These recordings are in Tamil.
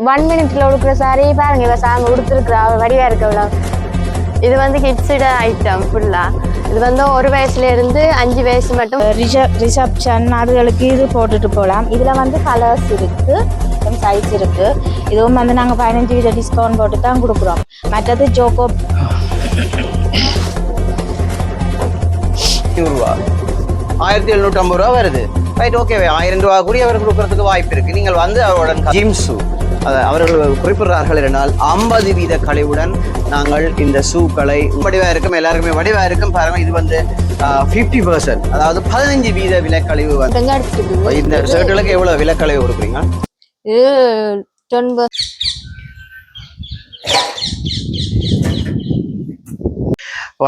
1 மினிட்ல உடுக்குற சாரி பாருங்க, இவ சாங்க உடுத்துருக்குறா, வடிவா இருக்கு அவ்வளோ. இது வந்து கிட்ஸோட ஐட்டம் ஃபுல்லா. இது வந்து 1 வயசுல இருந்து 5 வயசு மட்டும். ரிசப்ஷன் அதுகளுக்கு இது போட்டுட்டு போகலாம். இதில் வந்து கலர்ஸ் இருக்கு, சைஸ் இருக்கு. இதுவும் வந்து நாங்கள் 15% டிஸ்கவுண்ட் போட்டு தான் கொடுக்குறோம். மற்றது ஜோகோ ரூபா 1750 வருது. ரைட், ஓகேவே 1000 ரூபா கூடி அவர் கொடுக்கறதுக்கு வாய்ப்பு இருக்கு. நீங்கள் வந்து அவருடன் ஜிம்ஸு அவர்கள் குறிப்பிடுறார்கள் என்றால் 50% கழிவுடன் நாங்கள் இந்த ஷூக்களை வடிவா இருக்கும், எல்லாருக்குமே வடிவா இருக்கும். பாருங்க, இது வந்து 50%, அதாவது 15% விலைக்கழிவு வந்து. இந்த ஷர்ட்டுகளுக்கு எவ்வளவு விலைக்கழிவு கொடுக்குறீங்க? இது 90.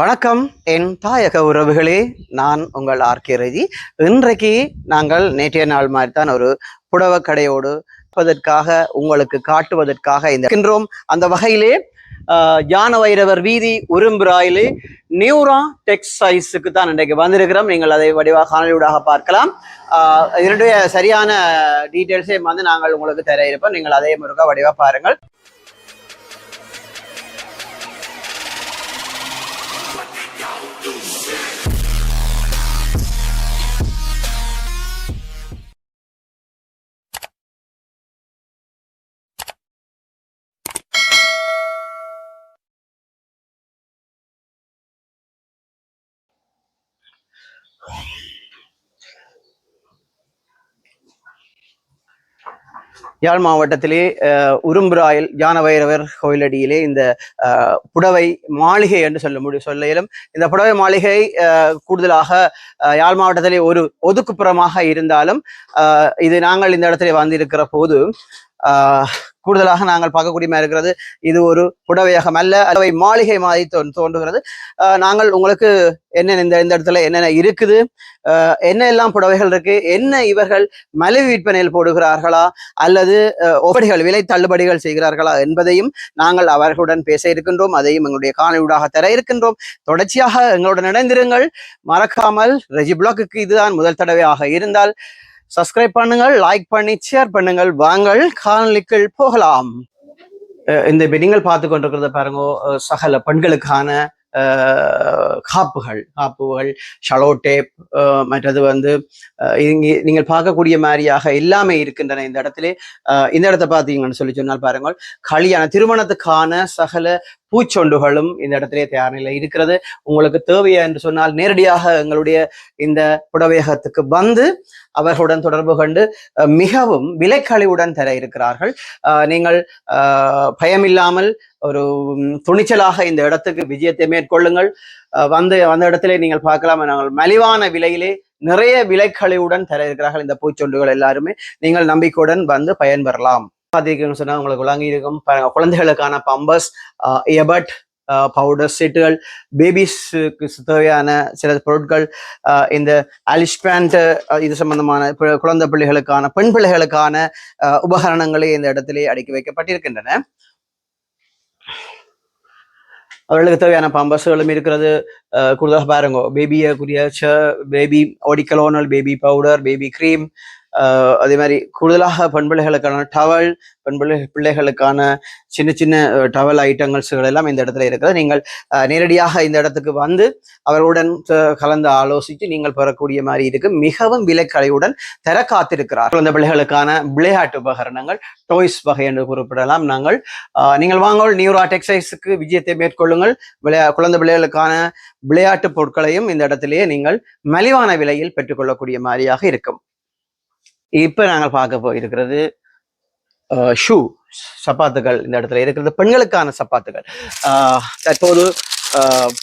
வணக்கம் என் தாயக உறவுகளே, நான் உங்கள் ஆர்கே ரஜி. இன்றைக்கு நாங்கள் நேற்றைய நாள் மாதிரி தான் ஒரு புடவை கடையோடு உங்களுக்கு காட்டுவதற்காக இருக்கின்றோம். அந்த வகையிலே ஞான வைரவர் வீதி உரும்பிராயிலே நியூரா டெக்ஸ்டைல்ஸுக்கு தான் இன்றைக்கு வந்திருக்கிறோம். நீங்கள் அதை வடிவாக காணொலியூடாக பார்க்கலாம். இதனுடைய சரியான டீட்டெயில்ஸையும் வந்து நாங்கள் உங்களுக்கு தர இருப்போம். நீங்கள் அதே முருகா வடிவாக பாருங்கள். யாழ் மாவட்டத்திலே உரும்பிராயில் ஞான வைரவர் கோயிலடியிலே இந்த புடவை மாளிகை என்று சொல்ல இயலும். இந்த புடவை மாளிகை கூடுதலாக யாழ் மாவட்டத்திலே ஒரு ஒதுக்குப்புறமாக இருந்தாலும் இது நாங்கள் இந்த இடத்துல வந்திருக்கிற போது கூடுதலாக நாங்கள் பார்க்கக்கூடிய இருக்கிறது. இது ஒரு புடவையகம் அல்ல, புடவை மாளிகை மாதிரி தோன்றுகிறது. நாங்கள் உங்களுக்கு என்னென்ன இந்த இடத்துல என்னென்ன இருக்குது, என்ன எல்லாம் புடவைகள் இருக்கு, என்ன இவர்கள் மலிவு விற்பனையில் போடுகிறார்களா அல்லது ஒப்படிகள் விலை தள்ளுபடிகள் செய்கிறார்களா என்பதையும் நாங்கள் அவர்களுடன் பேச இருக்கின்றோம். அதையும் எங்களுடைய காணொலியூடாக தர இருக்கின்றோம். தொடர்ச்சியாக எங்களுடன் இணைந்திருங்கள். மறக்காமல் ரெஜி பிளாக்குக்கு இதுதான் முதல் தடவையாக இருந்தால் சப்ஸ்கிரைப் பண்ணுங்கள், லைக் பண்ணி ஷேர் பண்ணுங்கள். வாங்கள் காணொலிக்குள் போகலாம். இந்த நீங்கள் பார்த்து கொண்டிருக்கிறத பாருங்க, சகல பெண்களுக்கான காப்புகள், ஷலோ டேப், மற்றது வந்து நீங்கள் பார்க்கக்கூடிய மாதிரியாக எல்லாமே இருக்கின்றன இந்த இடத்துல. இந்த இடத்த பார்த்தீங்கன்னு சொல்லி சொன்னால் பாருங்கள், கல்யாண திருமணத்துக்கான சகல பூச்சொண்டுகளும் இந்த இடத்திலே தயார் நிலை இருக்கிறது. உங்களுக்கு தேவையா என்று சொன்னால் நேரடியாக எங்களுடைய இந்த புடவையகத்துக்கு வந்து அவர்களுடன் தொடர்பு கொண்டு மிகவும் விலைக்கழிவுடன் தர இருக்கிறார்கள். நீங்கள் பயமில்லாமல் ஒரு துணிச்சலாக இந்த இடத்துக்கு விஜயத்தை மேற்கொள்ளுங்கள். வந்த இடத்திலே நீங்கள் பார்க்கலாம், நாங்கள் மலிவான விலையிலே நிறைய விலைக்கழிவுடன் தர இருக்கிறார்கள் இந்த பூச்சொண்டுகள் எல்லாருமே. நீங்கள் நம்பிக்கையுடன் வந்து பயன்பெறலாம். பார்த்தீங்கன்னு சொன்னா உங்களுக்கு வழங்கி இருக்கும் குழந்தைகளுக்கான பம்பர்ஸ், எபட், பவுடர் செட்டுகள், பேபிஸுக்கு தேவையான சில பொருட்கள், இந்த அலிஷ்பேண்ட் இது சம்பந்தமான குழந்தை பிள்ளைகளுக்கான பெண் பிள்ளைகளுக்கான உபகரணங்களே இந்த இடத்திலே அடுக்கி வைக்கப்பட்டிருக்கின்றன. அவர்களுக்கு தேவையான பம்பர்ஸ்களும் இருக்கிறது. கூடுதலாக பாருங்க, பேபிக்குரிய பேபி ஒடிக்கலோனல், பேபி பவுடர், பேபி கிரீம், அதே மாதிரி கூடுதலாக பெண் பிள்ளைகளுக்கான டவல், பிள்ளைகளுக்கான சின்ன சின்ன டவல் ஐட்டங்கள்ஸ் எல்லாம் இந்த இடத்துல இருக்கிறது. நீங்கள் நேரடியாக இந்த இடத்துக்கு வந்து அவர்களுடன் கலந்து ஆலோசித்து நீங்கள் பெறக்கூடிய மாதிரி இருக்கு. மிகவும் விலைக்கழிவுடன் தர காத்திருக்கிறார். குழந்தை பிள்ளைகளுக்கான விளையாட்டு உபகரணங்கள், டாய்ஸ் வகை என்று குறிப்பிடலாம். நீங்கள் வாங்க நியூரா டெக்ஸ்டைல்ஸுக்கு விஜயத்தை மேற்கொள்ளுங்கள். குழந்தை பிள்ளைகளுக்கான விளையாட்டு பொருட்களையும் இந்த இடத்திலேயே நீங்கள் மலிவான விலையில் பெற்றுக்கொள்ளக்கூடிய மாதிரியாக இருக்கும். இப்ப நாங்கள் பார்க்க போயிருக்கிறது ஷூ, சப்பாத்துகள் இந்த இடத்துல இருக்கிறது. பெண்களுக்கான சப்பாத்துகள், தற்போது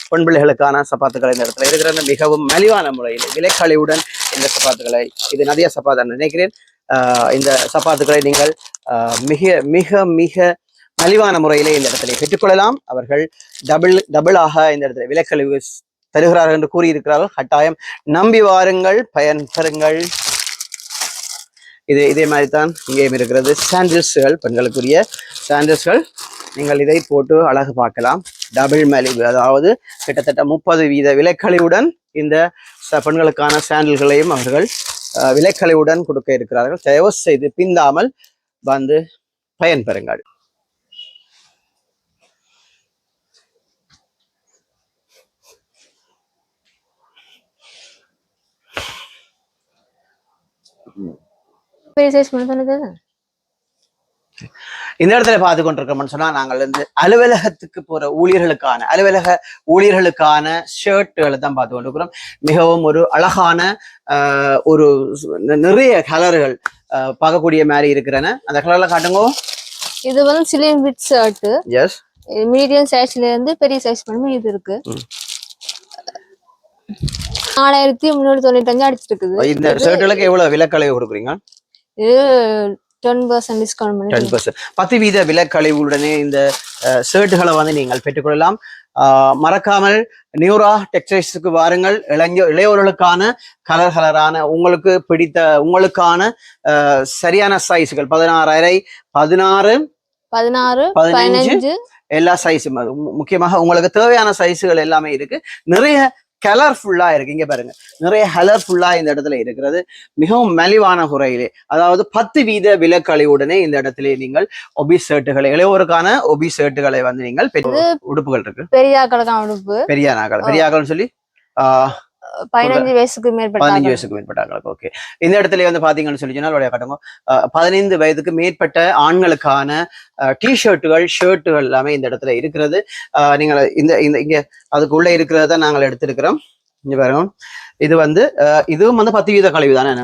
பெண் பிள்ளைகளுக்கான சப்பாத்துக்கள் இந்த இடத்துல இருக்கிறது. மிகவும் மலிவான முறையில் விலைக்கழிவுடன் இந்த சப்பாத்துக்களை, இது நிறைய சப்பாத்து நினைக்கிறேன், இந்த சப்பாத்துக்களை நீங்கள் மிக மிக மிக மலிவான முறையிலே இந்த இடத்துல பெற்றுக்கொள்ளலாம். அவர்கள் டபுளாக இந்த இடத்துல விலைக்கழிவு தருகிறார்கள் என்று கூறியிருக்கிறார்கள். கட்டாயம் நம்பி வாருங்கள், பயன் பெறுங்கள். இதே மாதிரி தான் இங்கேயும் இருக்கிறது. சாண்டில்ஸ்கள், பெண்களுக்குரிய சாண்டில்ஸ்கள், நீங்கள் இதை போட்டு அழகு பார்க்கலாம். டபுள் மலிவு, அதாவது கிட்டத்தட்ட 30% விலைக்கழிவுடன் இந்த பெண்களுக்கான சாண்டில்களையும் அவர்கள் விலைக்கழிவுடன் கொடுக்க இருக்கிறார்கள். தயவு செய்து பிந்தாமல் வந்து பயன்பெறுங்கள். பெரிய சைஸ் மட்டும் தானே. இந்த இடத்துல பார்த்து கொண்டிருக்கோம்னு சொன்னா நாங்கள் வந்து அலுவலகத்துக்கு போற அலுவலக ஊழியர்களுக்கான ஷர்ட்டுகளை தான் பார்த்து கொண்டிருக்கிறோம். மிகவும் ஒரு அழகான ஒரு நிறைய கலர்கள் பார்க்கக்கூடிய மாதிரி இருக்கிறன. அந்த கலர்ல காட்டுங்க. இது வந்து slim fit shirt. Yes, medium சைஸ்ல இருந்து பெரிய சைஸ் மட்டும் இது இருக்கு. 4395 அடிச்சிருக்குது. இந்த ஷர்ட்டுகளுக்கு எவ்வளவு விலைக்கழிவு கொடுக்குறீங்க? இது 10% டிஸ்கவுண்ட் பண்ணி 10%, 10% விலைக்கழிவுடனே இந்த ஷர்ட்டுகளை வந்து நீங்கள் பெற்றுக்கொள்ளலாம். மறக்காமல் நியூரா டெக்ஸ்டைல்ஸுக்கு வாருங்கள். இளையோர்களுக்கான கலரான உங்களுக்கு பிடித்த உங்களுக்கான சரியான சைஸ்கள் 16.5, 16, 15 எல்லா சைஸும், முக்கியமாக உங்களுக்கு தேவையான சைஸுகள் எல்லாமே இருக்கு. நிறைய கலர்ஃபுல்லா இருக்கு. இங்க பாருங்க, நிறைய கலர்ஃபுல்லா இந்த இடத்துல இருக்கிறது. மிகவும் மலிவான குறையிலே, அதாவது 10% விலைக்கழிவுடனே இந்த இடத்துல நீங்கள் ஒபி ஷர்ட்டுகளை, இளையோருக்கான ஒபி ஷர்ட்டுகளை வந்து நீங்கள் உடுப்புகள் இருக்கு. பெரியாக்களுக்கான உடுப்பு, பெரியாக்கள்னு சொல்லி 15 வயசுக்கு மேற்பட்டாங்களுக்கு. ஓகே, இந்த இடத்துல வந்து பாத்தீங்கன்னு சொல்லி சொன்னால் காட்டுங்க, 15 வயதுக்கு மேற்பட்ட ஆண்களுக்கான ஷர்ட்டுகள் எல்லாமே இந்த இடத்துல இருக்கிறது. நீங்க இங்க அதுக்குள்ள இருக்கிறத நாங்கள் எடுத்திருக்கிறோம். இங்க பாருங்க, இது வந்து இதுவும் வந்து 10% கழிவு தானே.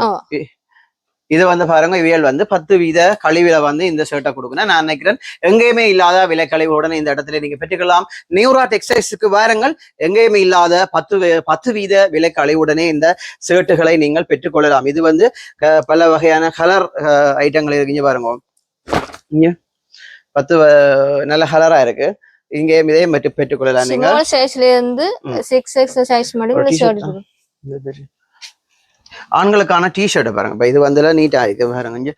இது வந்து பாருங்க, இவையல் வந்து 10% கழிவுல வந்து இந்த ஷர்ட்டை கொடுக்கணும். நான் நினைக்கிறேன் எங்கேயுமே இல்லாத விலைக்கழிவுடன் இந்த இடத்துல நீங்க பெற்றுக்கலாம். நியூரா டெக்ஸ்டைல்ஸுக்கு வாருங்கள். எங்கேயுமே இல்லாத 10% விலைக்கழிவுடனே இந்த ஷர்ட்டுகளை நீங்கள் பெற்றுக்கொள்ளலாம். இது வந்து பல வகையான கலர் ஐட்டங்கள் இருக்கு. பாருங்க, இங்க 10 நல்ல கலரா இருக்கு. இங்கே இதே மட்டும் பெற்றுக்கொள்ளலாம். நீங்க சைஸ்ல இருந்து 6X சைஸ் மட்டும் ஆண்களுக்கான டிஷர்ட் பாருங்க. இப்ப இது வந்து நீட்டா இருக்கு பாருங்க.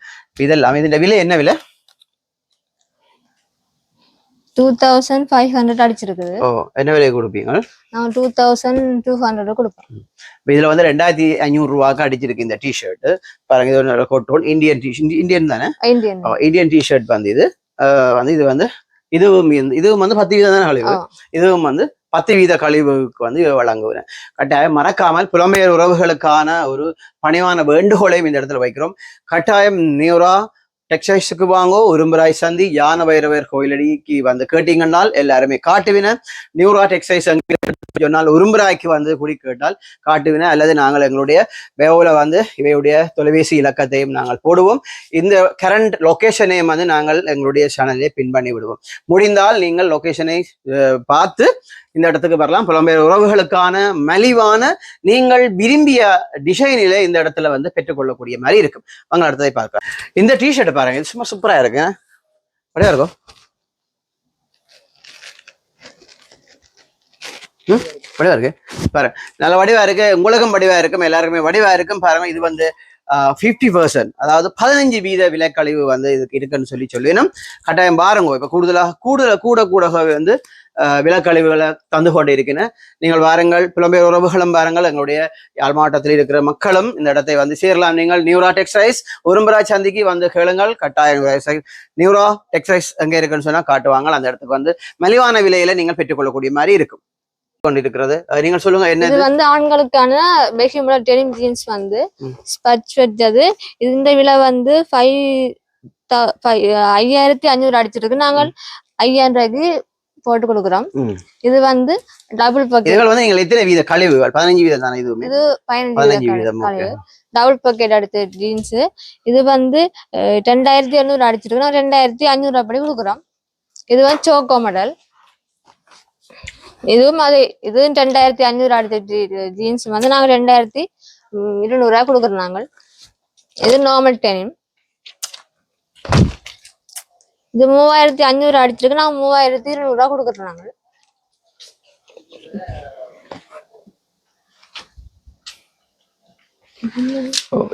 இதெல்லாம் இந்த விலை என்ன விலை? 2500 அடிச்சிருக்குது. ஓ, என்ன விலை கொடுப்பீங்க? நான் 2200 கொடுப்பேன். இதுல வந்து 2500 ரூபாய்க்கு அடிச்சிருக்கு இந்த டிஷர்ட் பாருங்க. இது ஒரு கோட் இந்தியன் தானே? இந்தியன் டிஷர்ட் வந்து இது வந்து இதுவும் வந்து 10% தானே கழிவு. இதுவும் வந்து 10% கழிவுக்கு வந்து வழங்குவேன். கட்டாயம் மறக்காமல் புலம்பெயர் உறவுகளுக்கான ஒரு பணிவான வேண்டுகோளையும் இந்த இடத்துல வைக்கிறோம். கட்டாயம் நியூரா டெக்ஸ்டைல்ஸுக்கு வாங்கோ. உரும்பராய் சந்தி யான வைரவர் கோயிலடிக்கு வந்து கேட்டீங்கன்னால் எல்லாருமே காட்டுவின. நியூரா டெக்ஸ்டைல்ஸ் சொன்னால் உரும்பராய்க்கு வந்து குடி கேட்டால் காட்டுவின. அல்லது நாங்கள் எங்களுடைய வேவுல வந்து இவையுடைய தொலைபேசி இலக்கத்தையும் நாங்கள் போடுவோம். இந்த கரண்ட் லொகேஷனையும் வந்து நாங்கள் எங்களுடைய சேனலிலே பின் பண்ணி விடுவோம். முடிந்தால் நீங்கள் லொகேஷனை பார்த்து இந்த இடத்துக்கு வரலாம். புலம்பெயர் உறவுகளுக்கான மலிவான நீங்கள் விரும்பிய டிசைனில இந்த இடத்துல வந்து பெற்றுக்கொள்ளக்கூடிய மாதிரி இருக்கும். வாங்க அடுத்ததை பார்க்கலாம். இந்த டிஷர்ட் பாருங்க, இது சும்மா சூப்பரா இருக்கு. அப்படியா இருக்கும்? வடிவா இருக்கு பாருங்க, நல்ல வடிவா இருக்கு. உங்களுக்கும் வடிவா இருக்கும், எல்லாருக்குமே வடிவா இருக்கும். பாருங்க, இது வந்து 50%, அதாவது 15% விலைக்கழிவு வந்து இதுக்கு இருக்குன்னு சொல்லினோம். கட்டாயம் பாருங்க. இப்ப கூட வந்து விலைக்கழிவுகளை தந்து கொண்டு இருக்கின்றன. நீங்கள் வாருங்கள். புலம்பெயர் உறவுகளும் பாருங்கள். எங்களுடைய யாழ் மாவட்டத்தில் இருக்கிற மக்களும் இந்த இடத்தை வந்து சேரலாம். நீங்கள் நியூரா டெக்ஸ்டைல்ஸ் உரும்பராய் சந்திக்கு வந்து கேளுங்கள். கட்டாயம் நியூரா டெக்ஸ்டைல்ஸ் எங்க இருக்குன்னு சொன்னா காட்டுவாங்க. அந்த இடத்துக்கு வந்து மலிவான விலையில நீங்கள் பெற்றுக்கொள்ளக்கூடிய மாதிரி இருக்கும் கொண்டிருக்கிறது. நீங்கள் சொல்லுங்க, என்ன இது வந்து ஆண்களுக்கான பெஷிமுலா டெனிம் ஜீன்ஸ் வந்து ஸ்பட்ச் வெட்டது. இந்த விலை வந்து 5500 அடிச்சிருக்கு. நாங்கள் 5000 ரூபாய்க்கு போட்டு கொடுக்குறோம். இது வந்து டபுள் பாக்கெட். வந்து நீங்க எத்தனை வீத கழிவுகள்? 15% தானே. இதுவும் இது 15% கழிவு. டபுள் பாக்கெட் அடுத்த ஜீன்ஸ். இது வந்து 2200 அடிச்சிருக்கு. நான் 2500 ரூபாய் படி கொடுக்குறோம். இது வந்து சோக்கோ மாடல். இதுவும் அது இது 2500 அடுத்த ஜீன்ஸ் வந்து நாங்க 2200 ரூபாய் கொடுக்குறோம். நாங்கள் இது நார்மல் டெனிம். இது 3500 அடிச்சிருக்கு. நாங்க 3200 ரூபாய் கொடுக்குறோம். நாங்கள்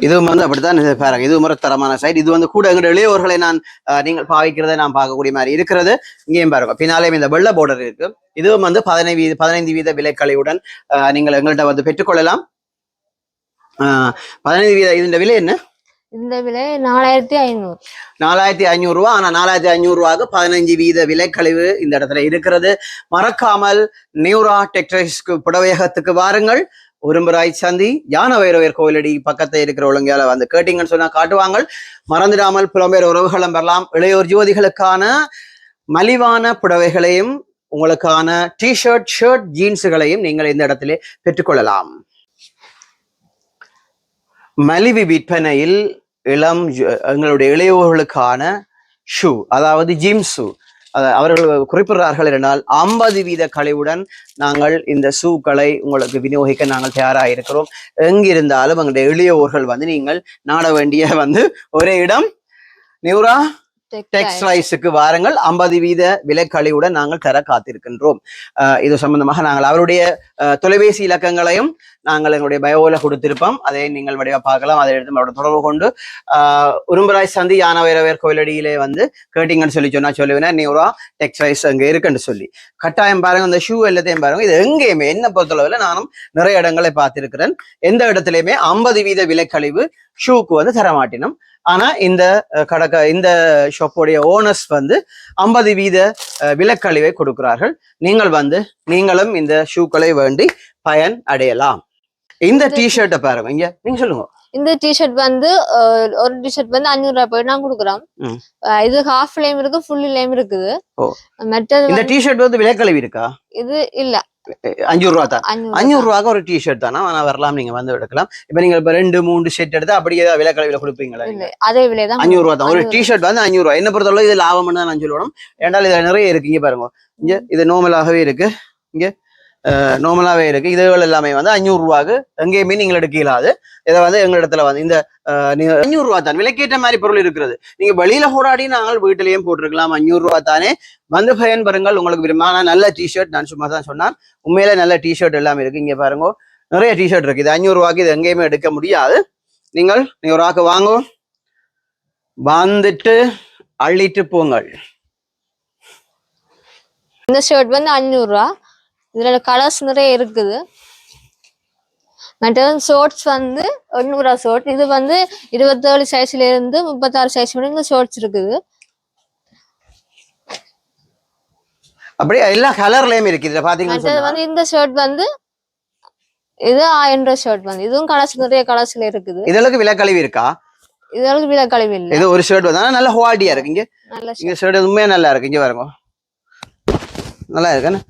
இதுவும் வந்து அப்படித்தான் பாருங்க. இது ஒரு தரமான சைட். இது வந்து கூட எங்களுடைய இளையோர்களை நீங்கள் பாவிக்கிறதை நான் பார்க்கக்கூடிய மாதிரி இருக்கிறது. இங்கேயும் பாருங்க, பின்னாலேயும் இந்த வெள்ளை பார்டர் இருக்கு. இதுவும் வந்து 15% விலைக்கழிவுடன் நீங்கள் எங்கள்கிட்ட வந்து பெற்றுக்கொள்ளலாம். 15% இதன் விலை என்ன? இந்த விலை 4500. 4500 ரூபா. ஆனா 4500 ரூபாய்க்கு 15% விலைக்கழிவு இந்த இடத்துல இருக்கிறது. மறக்காமல் நியூரா டெக்ஸ்டைல்ஸ்க்கு புடவையகத்துக்கு வாருங்கள். உரும்புராய் சந்தி யான வைரவர் கோயிலடி பக்கத்தில் இருக்கிற ஒழுங்கால வந்து கேட்டீங்கன்னு சொன்னா காட்டுவாங்க. மறந்துடாமல் புலம்பெயர் உறவுகளும் பெறலாம். இளையோர் ஜோதிகளுக்கான மலிவான புடவைகளையும் உங்களுக்கான டிஷர்ட், ஷர்ட், ஜீன்ஸுகளையும் நீங்கள் இந்த இடத்திலே பெற்றுக்கொள்ளலாம். மலிவு விற்பனையில் எங்களுடைய இளையோர்களுக்கான ஷூ, அதாவது ஜிம் ஷூ, அவர்கள் குறிப்பிடுறார்கள் என்றால் 50% கழிவுடன் நாங்கள் இந்த ஷூக்களை உங்களுக்கு விநியோகிக்க நாங்கள் தயாராக இருக்கிறோம். எங்கிருந்தாலும் எங்களுடைய இளையோர்கள் வந்து நீங்கள் நாட வேண்டிய வந்து ஒரே இடம் நியூரா டெக்ஸ்டைல்ஸுக்கு வாருங்கள். 50% விலைக்கழிவுடன் நாங்கள் தர காத்திருக்கின்றோம். இது சம்பந்தமாக நாங்கள் அவருடைய தொலைபேசி இலக்கங்களையும் நாங்கள் எங்களுடைய பயோல கொடுத்திருப்போம். அதை நீங்கள் வடிவா பார்க்கலாம். அதை எடுத்து அவரோட தொடர்பு கொண்டு உரும்புராய் சந்தி யான வைரவர் கோயிலடியிலே வந்து கேட்டீங்கன்னு சொன்னா சொல்லுவேன் நியூரா டெக்ஸ்டைல்ஸ் அங்கே இருக்குன்னு சொல்லி. கட்டாயம் பாருங்க, இந்த ஷூ எல்லாத்தையும் பாருங்க. இது எங்கேயுமே என்ன பொறுத்தளவில் நானும் நிறைய இடங்களை பார்த்திருக்கிறேன். எந்த இடத்துலையுமே 50% விலைக்கழிவு ஷூக்கு வந்து தரமாட்டினோம். ஆனா இந்த இந்த ஷாப்போடைய ஓனர்ஸ் வந்து 50% விலைக்கழிவை கொடுக்கிறார்கள். நீங்களும் இந்த ஷூக்களை வேண்டி பயன் அடையலாம். இந்த டிஷர்ட்டை பாருங்க, இங்க நீங்க சொல்லுங்க. இந்த டிஷர்ட் வந்து ஒரு டிஷர்ட் வந்து 500 ரூபாய் போய் நான் கொடுக்குறோம். இது ஹாஃப் லைம் இருக்கு, ஃபுல் லைம் இருக்குது. மற்றது இந்த டிஷர்ட் வந்து விலைக்கழிவு இருக்கா? இது இல்ல, 500 ரூபா தான். 500 ரூபாய்க்கு ஒரு டிஷர்ட் தானே வரலாம். நீங்க வந்து எடுக்கலாம். இப்ப நீங்க இப்ப 2-3 செட் எடுத்து அப்படியே விலைக்கழிவுல கொடுப்பீங்களா? அதே விலைதான், 500 ரூபா தான். ஒரு டிஷர்ட் வந்து 500 ரூபாய். என்ன பொறுத்தவரை இது லாபம் தான் நான் சொல்லணும். ஏன்டால் இதுல நிறைய இருக்கு. இங்க பாருங்க, இங்க இது நார்மலாகவே இருக்கு. இங்க நார்மலாவே இருக்கு. இதுகள் எல்லாமே வந்து 500 ரூபாய்க்கு எங்கேயுமே நீங்கள் எடுக்கலாது. இதை வந்து எங்க இடத்துல வந்து இந்த 500 ரூபா தான் விலைக்கேற்ற மாதிரி பொருள் இருக்கிறது. நீங்க வெளியில போராடி நாங்கள் வீட்டிலேயும் போட்டிருக்கலாம். 500 ரூபா தானே, வந்து பயன் பாருங்கள். உங்களுக்கு விரும்பமான நல்ல டிஷர்ட், நான் சும்மா தான் சொன்னேன், உண்மையில நல்ல டிஷர்ட் எல்லாமே இருக்கு. இங்க பாருங்க, நிறைய டிஷர்ட் இருக்கு. இது 500 ரூபாய்க்கு இது எங்கேயுமே எடுக்க முடியாது. நீங்கள் ஒரு ஆக்கு வாங்க, வந்துட்டு அள்ளிட்டு போங்கள். இந்த ஷர்ட் வந்து 500 ரூபா. இதுல கலர்ஸ் நிறைய இருக்குது. மற்ற ஷோர்ட்ஸ் வந்து 100 ரூபா ஷோர்ட். இது வந்து 27 சைஸ்ல இருந்து 36 சைஸ் வரைக்கும் ஷோர்ட்ஸ் இருக்குது. அப்படியே எல்லா கலர்லயும் இருக்கு. இதுல பாத்தீங்கன்னா வந்து இந்த ஷர்ட் வந்து இது 1000 ரூபா ஷர்ட் வந்து இதுவும் கலர்ஸ் நிறைய கலர்ஸ்ல இருக்குது. இதற்கு விலைக்கழிவு இருக்கா? இதற்கு விலைக்கழிவு இல்லை. இது ஒரு ஷர்ட் வந்து நல்ல குவாலிட்டியா இருக்கு. இங்க ஷர்ட் உண்மையா நல்லா இருக்கு. இங்க பாருங்க, நல்லா இருக்குன்னு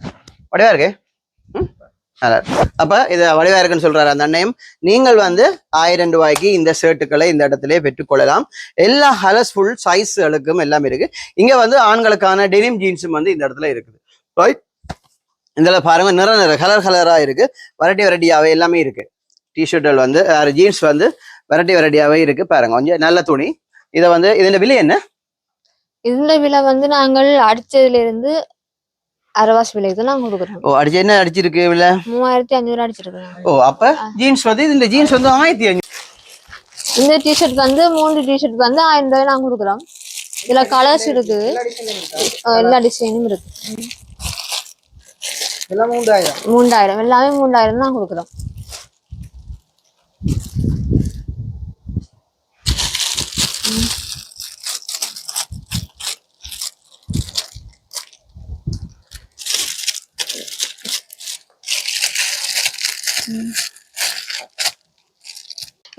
வடிவா இருக்கு. அப்ப இது வடிவா இருக்குன்னு சொல்றாரு அந்த அண்ணையும். நீங்கள் வந்து 1000 ரூபாய்க்கு இந்த ஷர்ட்டுகளை இந்த இடத்திலே பெற்றுக்கொள்ளலாம். எல்லா கலர்ஃபுல் சைஸ்களுக்கும் எல்லாம் இருக்கு. இங்க வந்து ஆண்களுக்கான டெனிம் ஜீன்ஸும் வந்து இந்த இடத்துல இருக்குது. ரைட், இதுல பாருங்க, நிறைய கலரா இருக்கு. வெரைட்டியாவே எல்லாமே இருக்கு. டிஷர்ட்டுகள் வந்து ஜீன்ஸ் வந்து வெரைட்டியாவே இருக்கு. பாருங்க, கொஞ்சம் நல்ல துணி. இதை வந்து இதோட விலை என்ன? இதுல விலை வந்து நாங்கள் அடிச்சதுல இருந்து அரவாசி விலைக்கு நாங்க கொடுக்குறோம். ஓ, அடிச்சு என்ன அடிச்சிருக்கு விலை? 3500 அடிச்சிருக்கோம். ஓ, அப்ப ஜீன்ஸ் வந்து இந்த ஜீன்ஸ் வந்து 1500. இந்த டிஷர்ட் வந்து 3 டிஷர்ட் வந்து 1000 ரூபாய் நாங்க கொடுக்குறோம். இதுல கலர்ஸ் இருக்கு, எல்லா டிசைனும் இருக்கு. எல்லாம் 3000 எல்லாமே 3000 தான் கொடுக்குறோம்.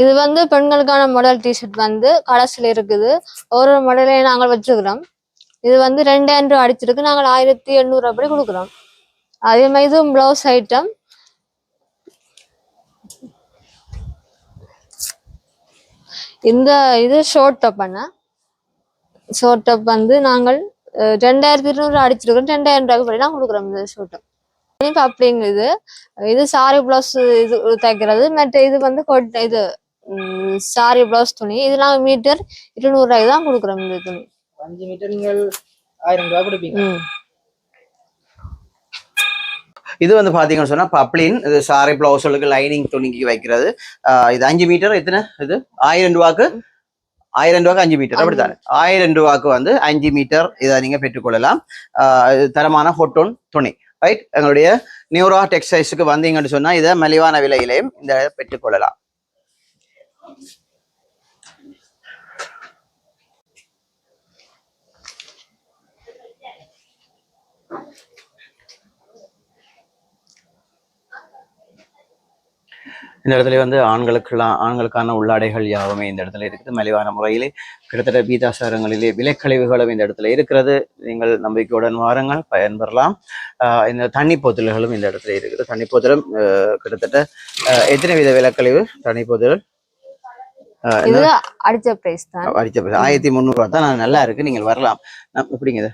இது வந்து பெண்களுக்கான மாடல் டிஷர்ட் வந்து கலர்ஸ்ல இருக்குது. ஒரு மாடலையும் நாங்கள் வச்சுக்கிறோம். இது வந்து 2000 ரூபாய் அடிச்சிருக்கு. நாங்கள் 1800 அப்படி கொடுக்குறோம். அதே மாதிரி இது பிளவுஸ் ஐட்டம். இந்த இது ஷார்ட் டாப் பண்ண ஷார்ட் டாப் வந்து நாங்கள் 2200 அடிச்சிருக்கோம். 2000 ரூபாய்க்கு படி நான் கொடுக்குறோம் இந்த ஷார்ட் டாப். இப்போ அப்படிங்குது. இது சாரி பிளவுஸ் இது தைக்கிறது. மற்ற இது வந்து இது சாரி பிளவுஸ் துணி. இதெல்லாம் மீட்டர் 200 ரூபாய்க்கு தான் கொடுக்குறோம். இந்த துணி 5 மீட்டர் நீங்கள் 1000 ரூபாய் கொடுப்பீங்க. இது வந்து பாத்தீங்கன்னு சொன்னா பப்ளின், இது சாரி பிளவுஸ்களுக்கு லைனிங் துணிக்கு வைக்கிறது. இது 5 மீட்டர் எத்தனை? இது 1000 ரூபாய்க்கு 5 மீட்டர் அப்படித்தானே. 1000 ரூபாய்க்கு வந்து 5 மீட்டர் இதை நீங்க பெற்றுக்கொள்ளலாம். தரமான ஹொட்டோன் துணி. ரைட், எங்களுடைய நியூரா டெக்ஸ்டைல்ஸுக்கு வந்தீங்கன்னு சொன்னா இதை மலிவான விலையிலையும் இந்த பெற்றுக்கொள்ளலாம். இந்த இடத்துல வந்து ஆண்களுக்கான உள்ளாடைகள் யாவுமே இந்த இடத்துல இருக்குது. மலிவான முறையிலே கிட்டத்தட்ட பீதாசாரங்களிலே விலைக்கழிவுகளும் இந்த இடத்துல இருக்கிறது. நீங்கள் நம்பிக்கையுடன் வாருங்கள், பயன்பெறலாம். இந்த தண்ணி போத்தல்களும் இந்த இடத்துல இருக்குது. தண்ணி போத்தலும் கிட்டத்தட்ட எத்தனை வித விலைக்கழிவு தண்ணி போத்தல் அடிச்ச பிரைஸ் தான். 1300 தான். நல்லா இருக்கு, நீங்கள் வரலாம். எப்படிங்க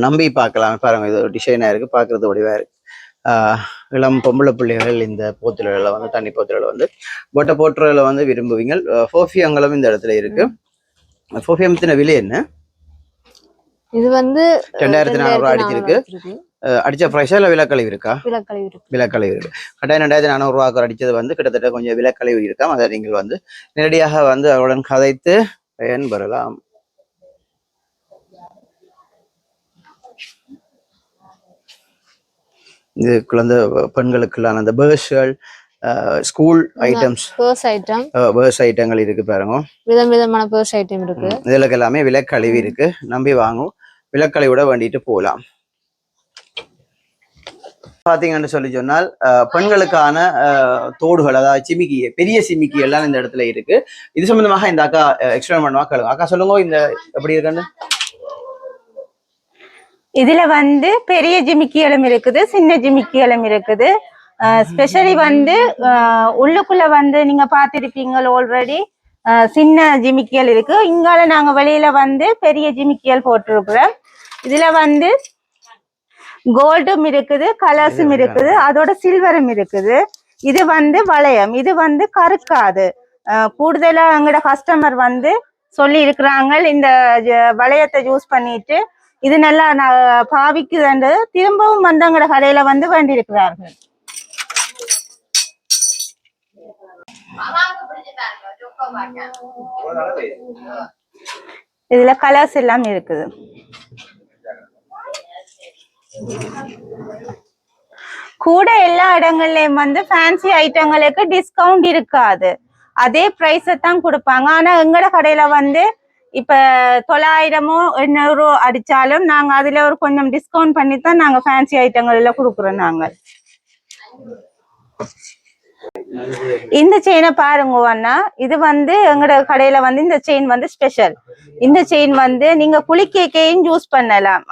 நம்பி பார்க்கலாம். பாருங்க, இது டிசைனா இருக்கு, பாக்குறது வடிவா இருக்கு. இளம் பொம்பளை பிள்ளைகள் இந்த போத்தல்களை வந்து தண்ணி போத்தல்களை வந்து போட்டுறதுல வந்து விரும்புவீங்க. ஃபோஃபியங்களும் இந்த இடத்துல இருக்கு. ஃபோஃபியத்தின விலை என்ன? இது வந்து 2400 அடிச்சிருக்கு. அடிச்ச பிரைஸா இல்ல விலைக்கழிவு இருக்கா? விலைக்கழிவு இருக்கு. கட்டாயம் 2400 அடிச்சது வந்து கிட்டத்தட்ட கொஞ்சம் விலைக்கழிவு இருக்காம். அதை நீங்கள் வந்து நேரடியாக வந்து அவருடன் கதைத்து பயன்பெறலாம். இது குழந்தை பெண்களுக்குள்ளான அந்த பேர்ஸ்கள், ஸ்கூல் ஐட்டம்ஸ், பேர்ஸ் ஐட்டங்கள் இருக்கு பாருங்க. விதவிதமான பேர்ஸ் ஐட்டம் இருக்கு. இதுல எல்லாமே விலைக்கழிவு இருக்கு. நம்பி வாங்கும், விலைக்கழிவோட வேண்டிட்டு போகலாம். பாத்தீங்கன்னு சொல்லி சொன்னால் பெண்களுக்கான தோடுகள், அதாவது சிமிக்கி, பெரிய சிமிக்கி எல்லாம் இந்த இடத்துல இருக்கு. இது சம்பந்தமாக இந்த அக்கா எக்ஸ்பிளைன் பண்ணுவா. கேளுங்க அக்கா, சொல்லுங்க இந்த எப்படி இருக்குன்னு. இதுல வந்து பெரிய ஜிமிக்கிகளும் இருக்குது, சின்ன ஜிமிக்கிகளும் இருக்குது. ஸ்பெஷலி வந்து உள்ளுக்குள்ள வந்து நீங்க பாத்திருப்பீங்க ஆல்ரெடி, சின்ன ஜிமிக்கிகள் இருக்கு. இங்கால நாங்க வெளியில வந்து பெரிய ஜிமிக்கிகள் போட்டிருக்கிறோம். இதுல வந்து கோல்டும் இருக்குது, கலர்ஸும் இருக்குது, அதோட சில்வரும் இருக்குது. இது வந்து வளையம், இது வந்து கருக்காது. கூடுதலா எங்களோட கஸ்டமர் வந்து சொல்லி இருக்கிறாங்க, இந்த வளையத்தை யூஸ் பண்ணிட்டு இது நல்லா பாவிக்குதுண்டு திரும்பவும் வந்து எங்களோட கடையில வந்து வேண்டி இருக்கிறார்கள். இதுல கலர்ஸ் எல்லாம் இருக்குது. கூட எல்லா இடங்கள்லயும் வந்து ஃபேன்சி ஐட்டங்களுக்கு டிஸ்கவுண்ட் இருக்காது, அதே பிரைஸை தான் கொடுப்பாங்க. ஆனா எங்கட கடையில வந்து இப்ப 900 அடிச்சாலும் நாங்க அதுல ஒரு கொஞ்சம் டிஸ்கவுண்ட் பண்ணி தான் நாங்க ஃபேன்சி ஐட்டங்கள் எல்லாம் கொடுக்குறோம். நாங்க இந்த செயினை பாருங்க அண்ணா, இது வந்து எங்கட கடையில வந்து இந்த செயின் வந்து ஸ்பெஷல். இந்த செயின் வந்து நீங்க குளிக்கையும் யூஸ் பண்ணலாம்.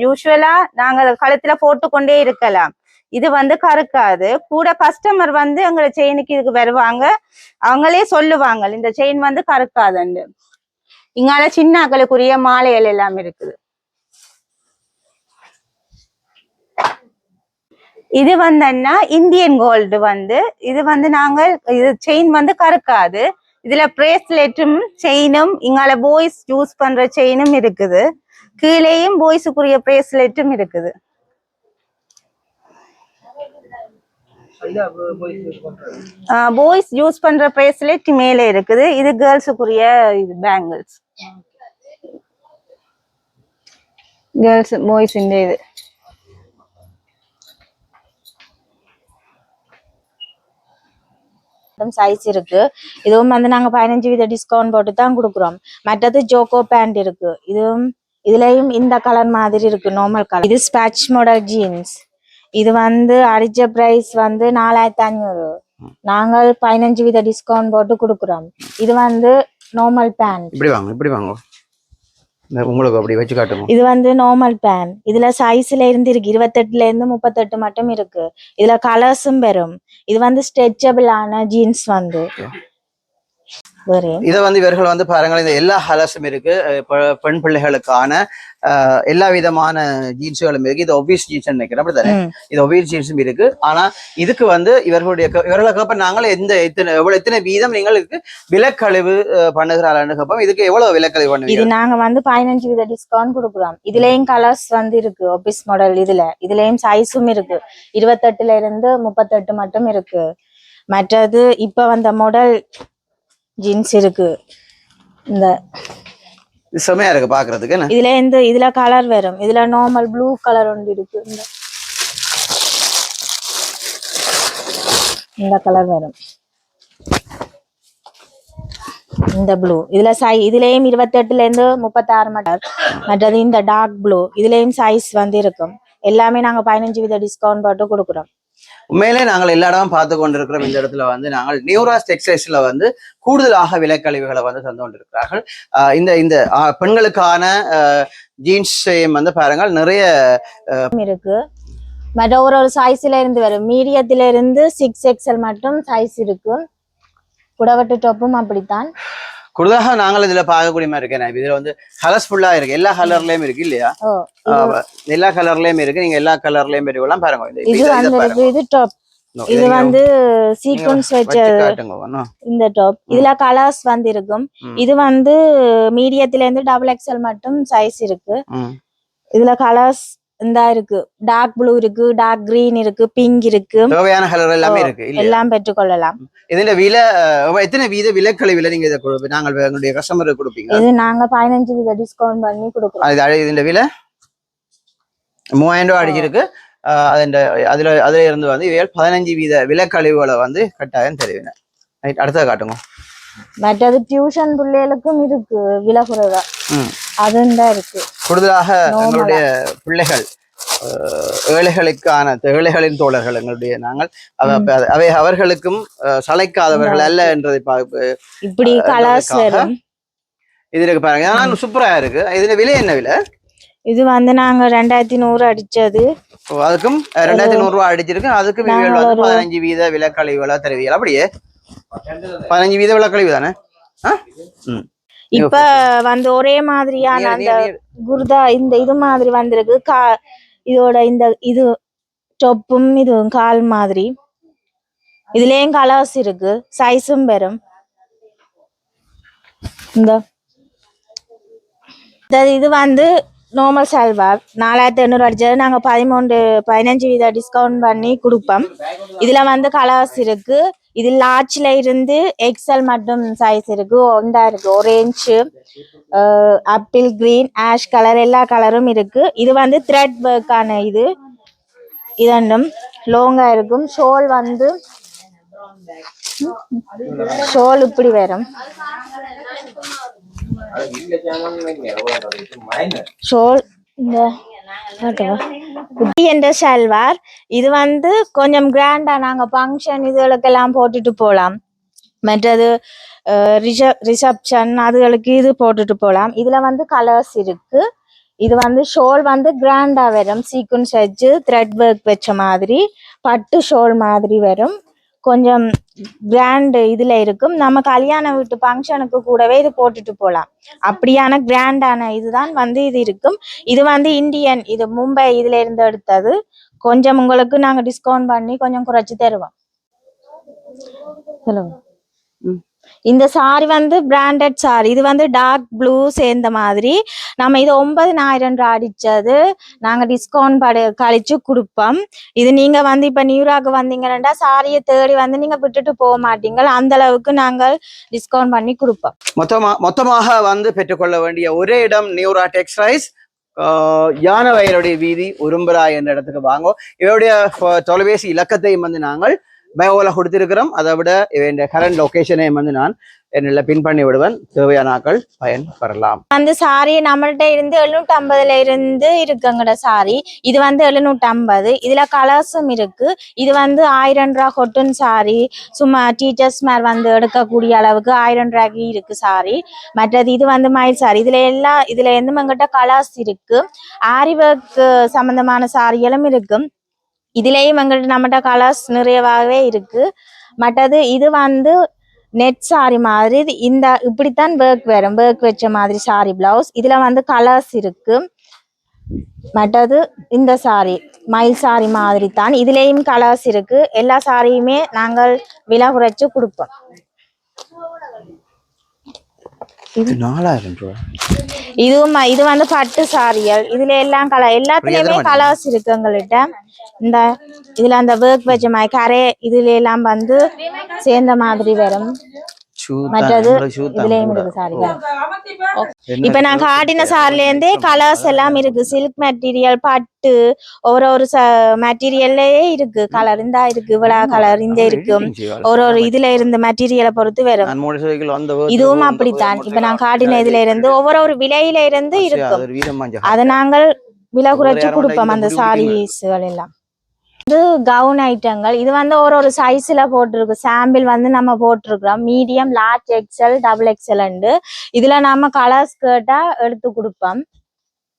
யூஸ்வலா நாங்க கழுத்துல போட்டுக்கொண்டே இருக்கலாம். இது வந்து கருக்காது. கூட கஸ்டமர் வந்து எங்களோட செயினுக்கு இதுக்கு வருவாங்க, அவங்களே சொல்லுவாங்க இந்த செயின் வந்து கருக்காதுன்னு. இங்கால சின்னாக்களுக்குரிய மாலைகள் எல்லாம் இருக்குது. இது வந்து இந்தியன் கோல்டு வந்து, இது வந்து நாங்கள் இது செயின் வந்து கருக்காது. இதுல பிரேஸ்லெட்டும் செயினும், இங்கால பாய்ஸ் யூஸ் பண்ற செயினும் இருக்குது, கீழேயும் பாய்ஸுக்குரிய பிரேஸ்லெட்டும் இருக்குது. பாய்ஸ் யூஸ் பண்ற பிரேஸ்லெட் மேலே இருக்குது. இது கேர்ள்ஸுக்குரிய இது பேங்கிள்ஸ். கேர்ள்ஸ் பாய்ஸ் இந்த இது சைஸ் இருக்கு. இதுவும் வந்து நாங்க 15% டிஸ்கவுண்ட் போட்டு தான் கொடுக்குறோம். மற்றது ஜோக்கோ பேண்ட் இருக்கு. இதுலயும் இந்த கலர் மாதிரி இருக்கு, நார்மல் கலர். இது ஸ்பேட்ச் மாடல் ஜீன்ஸ். இது வந்து அடிச்ச பிரைஸ் வந்து 4500. நாங்கள் 15% டிஸ்கவுண்ட் போட்டு கொடுக்குறோம். இது வந்து நார்மல் பேண்ட். இப்படி வாங்க உங்களுக்கு அப்படி வச்சு காட்டுங்க. இது வந்து நார்மல் பேண்ட். இதுல சைஸ்ல இருந்து இருக்கு, 28ல இருந்து 38 மட்டும் இருக்கு. இதுல கலர்ஸும் வரும். இது வந்து ஸ்ட்ரெச்சபிளான ஜீன்ஸ் வந்து. இதை வந்து இவர்கள் வந்து பாருங்கள், இந்த எல்லா கலர்ஸும் இருக்கு. பெண் பிள்ளைகளுக்கான எல்லா விதமான ஜீன்ஸுகளும் இருக்கு. இது ஒபிஸ் ஜீன்ஸ் நினைக்கிறேன், அப்படித்தானே? இது ஒபிஸ் ஜீன்ஸும் இருக்கு. ஆனா இதுக்கு வந்து இவர்களை கேட்போம், நாங்கள் எத்தனை வீதம் நீங்களுக்கு விலைக்கழிவு பண்ணுகிறான்னு கேட்போம். இதுக்கு எவ்வளவு விலைக்கழிவு பண்ணுவீங்க? இது நாங்க வந்து 15% டிஸ்கவுண்ட் கொடுக்குறோம். இதுலயும் கலர்ஸ் வந்து இருக்கு, ஒபிஸ் மாடல். இதுலயும் சைஸும் இருக்கு, 28ல இருந்து 38 மட்டும் இருக்கு. மற்றது இப்ப வந்த மாடல் ஜீன்ஸ் இருக்கு. இந்த செமையா இருக்கு பாக்குறதுக்கு. இதுல கலர் வரும். இதுல நார்மல் ப்ளூ கலர் ஒன்று இருக்கு. இந்த கலர் வரும், இந்த ப்ளூ. இதுலயும் 28ல இருந்து 36 மட்டும். மற்றது இந்த டார்க் ப்ளூ, இதுலயும் சைஸ் வந்து இருக்கும். எல்லாமே நாங்க 15% டிஸ்கவுண்ட் போட்டு கொடுக்குறோம். உண்மையிலே நாங்கள் எல்லா இடமும் பார்த்து கொண்டிருக்கிறோம். இந்த இடத்துல வந்து நாங்கள் நியூராஸ் டெக்ஸ்டைல்ஸ்ல வந்து கூடுதலாக விலைக்கழிவுகளை வந்து தந்து கொண்டிருக்கிறார்கள். இந்த இந்த பெண்களுக்கான ஜீன்ஸ் வந்து பாருங்கள் நிறைய இருக்கு. மற்ற ஒரு சைஸ்ல இருந்து வரும். மீடியத்தில இருந்து 6XL மட்டும் சைஸ் இருக்கு. புடவட்டு டாப்பும் அப்படித்தான். கூடுதலாக நாங்கள் இதுல பார்க்கக்கூடிய மாதிரி இருக்கேன். இதுல வந்து கலர்ஸ்ஃபுல்லா இருக்கு, எல்லா கலர்லயும் இருக்கு இல்லையா? எல்லா கலர்லயும் இருக்கு. நீங்க எல்லா கலர்லயும் பெற்றுக்கலாம். பாருங்க இது வந்து இது டாப். இது வந்து சீக்வென்ஸ் வச்ச இந்த டாப். இதுல கலர்ஸ் வந்து இருக்கும். இது வந்து மீடியத்தில இருந்து XXL மட்டும் சைஸ் இருக்கு. இதுல கலர்ஸ் இந்த இருக்கு. டார்க் ப்ளூ இருக்கு, டார்க் கிரீன் இருக்கு, பிங்க் இருக்கு. தேவையான கலர் எல்லாமே இருக்கு. எல்லாம் பெற்றுக்கொள்ளலாம். இதுல விலை எத்தனை வீத விலைக்கழிவுல நீங்க இதை நாங்கள் எங்களுடைய கஸ்டமருக்கு கொடுப்பீங்க? இது நாங்க 15% டிஸ்கவுண்ட் பண்ணி கொடுக்குறோம். இதுல விலை 3000 ரூபாய் அடிச்சிருக்கு. அதுல இருந்து வந்து 15% விலைக்கழிவுகளை வந்து கட்டாயம் தெரிவிங்க. அடுத்தது காட்டுங்க. மற்றது டியூஷன் பிள்ளைகளுக்கும் இருக்கு விலை குறைவா. அதுதான் இருக்கு. கூடுதலாக எங்களுடைய பிள்ளைகள் ஏழைகளின் தோழர்கள் எங்களுடைய நாங்கள் அவை அவர்களுக்கும் சளைக்காதவர்கள் அல்ல என்றதை இப்படி கலர்ஸ் இது இருக்கு பாருங்க. ஆனா சூப்பரா இருக்கு. இதுல விலை என்ன விலை? இது வந்து நாங்க 2100 அடிச்சது. அதுக்கும் 2100 ரூபாய் அடிச்சிருக்கு. அதுக்கு 15% விலைக்கழிவுகளா தருவீங்க. அப்படியே 15% விலைக்கழிவு தானே? இப்ப வந்து ஒரே மாதிரியான அந்த குர்தா இந்த இது மாதிரி வந்திருக்கு. இதோட இந்த இது டொப்பும் இதுவும் கால் மாதிரி. இதுலயும் கலர்ஸ் இருக்கு, சைஸும் பெறும். இந்த இது வந்து நார்மல் சல்வார் 4800 அடிச்சது. நாங்க 15% டிஸ்கவுண்ட் பண்ணி கொடுப்போம். இதுல வந்து கலர்ஸ் இருக்கு. இது லார்ஜ்ல இருந்து XL மட்டும் சைஸ் இருக்கு. ஒன்றா இருக்கு. Orange, apple green, ash colour எல்லா கலரும் இருக்கு. இது வந்து த்ரெட் ஒர்க்கான இது இதண்டும் லோங்கா இருக்கும். ஷோல் வந்து ஷோல் இப்படி வரும். ஷோல் இந்த சல்வார் இது வந்து கொஞ்சம் கிராண்டா நாங்க ஃபங்க்ஷன் இதுகளுக்கெல்லாம் போட்டுட்டு போலாம். மற்றது ரிசப்ஷன் அதுகளுக்கு இது போட்டுட்டு போலாம். இதுல வந்து கலர்ஸ் இருக்கு. இது வந்து ஷோல் வந்து கிராண்டா வரும். சீக்வன்ஸ் வச்சு த்ரெட் ஒர்க் வச்ச மாதிரி பட்டு ஷோல் மாதிரி வரும். கொஞ்சம் கிராண்ட் இதுல இருக்கும். நம்ம கல்யாண வீட்டு ஃபங்க்ஷனுக்கு கூடவே இது போட்டுட்டு போலாம். அப்படியான கிராண்டான இதுதான் வந்து இது இருக்கும். இது வந்து இந்தியன், இது மும்பை இதுல இருந்து எடுத்தது. கொஞ்சம் உங்களுக்கு நாங்க டிஸ்கவுண்ட் பண்ணி கொஞ்சம் குறைச்சு தருவோம். சொல்லுங்க. இந்த சாரி வந்து பிராண்டட் சாரி. இது வந்து டார்க் ப்ளூ சேர்ந்த மாதிரி. நம்ம இது 9000 அடிச்சது. நாங்க டிஸ்கவுண்ட் கழிச்சு கொடுப்போம். இது நீங்க வந்து இப்ப நியூயார்க் வந்தீங்கன்னா சாரியை தேடி வந்து நீங்க விட்டுட்டு போக மாட்டீங்க. அந்த அளவுக்கு நாங்கள் டிஸ்கவுண்ட் பண்ணி கொடுப்போம். மொத்தமாக வந்து பெற்றுக்கொள்ள வேண்டிய ஒரே இடம் நியூரா டெக்ஸ்டைல்ஸ், யானவயலுடைய வீதி, உரும்புரா என்ற இடத்துக்கு வாங்க. இவருடைய தொலைபேசி இலக்கத்தையும் வந்து நாங்கள் பயோல கொடுத்திருக்கிறோம். அதை விட இந்த கரண்ட் லொகேஷனையும் வந்து நான் என்னில் பின் பண்ணி விடுவேன். தேவையான ஆட்கள் பயன்பெறலாம். அந்த சாரி நம்மள்ட்ட இருந்து 750 இருந்து இருக்குங்கட சாரி. இது வந்து 750. இதுல கலர்ஸும் இருக்கு. இது வந்து 1000 ரூபாய் கொட்டன் சாரி. சும்மா டீச்சர்ஸ் மேல் வந்து எடுக்கக்கூடிய அளவுக்கு 1000 ரூபாய்க்கு இருக்கு சாரி. மற்றது இது வந்து மயில் சாரி. இதுல எந்த எங்கிட்ட கலர்ஸ் இருக்கு. ஆரி ஒர்க் சம்பந்தமான சாரிகளும் இருக்கு. இதுலயும் எங்கள்கிட்ட நம்மகிட்ட கலர்ஸ் நிறையவாகவே இருக்கு. மற்றது இது வந்து நெட் சாரி மாதிரி. இந்த இப்படித்தான் ஒர்க் வரும். ஒர்க் வச்ச மாதிரி சாரி பிளவுஸ். இதுல வந்து கலர்ஸ் இருக்கு. மற்றது இந்த சாரி மயில் சாரி மாதிரி தான். இதுலயும் கலர்ஸ் இருக்கு. எல்லா சாரியுமே நாங்கள் விலை குறைச்சு கொடுப்போம். இது 4000 ரூபாய். இது வந்து பட்டு சாரிகள். இதுல எல்லாம் கலர் எல்லாத்துலயுமே கலர்ஸ் இருக்கு எங்கள்கிட்ட. இந்த இதுல அந்த ஒர்க் வச்ச மாதிரி கரை இதுல எல்லாம் வந்து சேர்ந்த மாதிரி வரும். மற்றது இதுலயும் இருக்கு சாரிகள். இப்ப நான் காட்டின சாரில இருந்தே கலர்ஸ் எல்லாம் இருக்கு. சில்க் மெட்டீரியல், பட்டு, ஒரு மெட்டீரியல்லே இருக்கு கலர். இந்த இருக்கு இவ்வளவு கலர் இந்த இருக்கு. ஒரு இதுல இருந்து மெட்டீரியலை பொறுத்து வரும். இதுவும் அப்படித்தான். இப்ப நான் காட்டின இதுல இருந்து ஒவ்வொரு விலையில இருந்து இருக்கும். அதை நாங்கள் விலை குறைச்சு கொடுப்போம் அந்த சாரீஸ்கள் எல்லாம். கவுன் ஐட்டங்கள் இது வந்து ஒரு சைஸ்ல போட்டிருக்கு. சாம்பிள் வந்து நம்ம போட்டிருக்கிறோம். Medium, large, XL, double XL. இதுல நம்ம கலர்ஸ் கேட்டா எடுத்து கொடுப்போம்.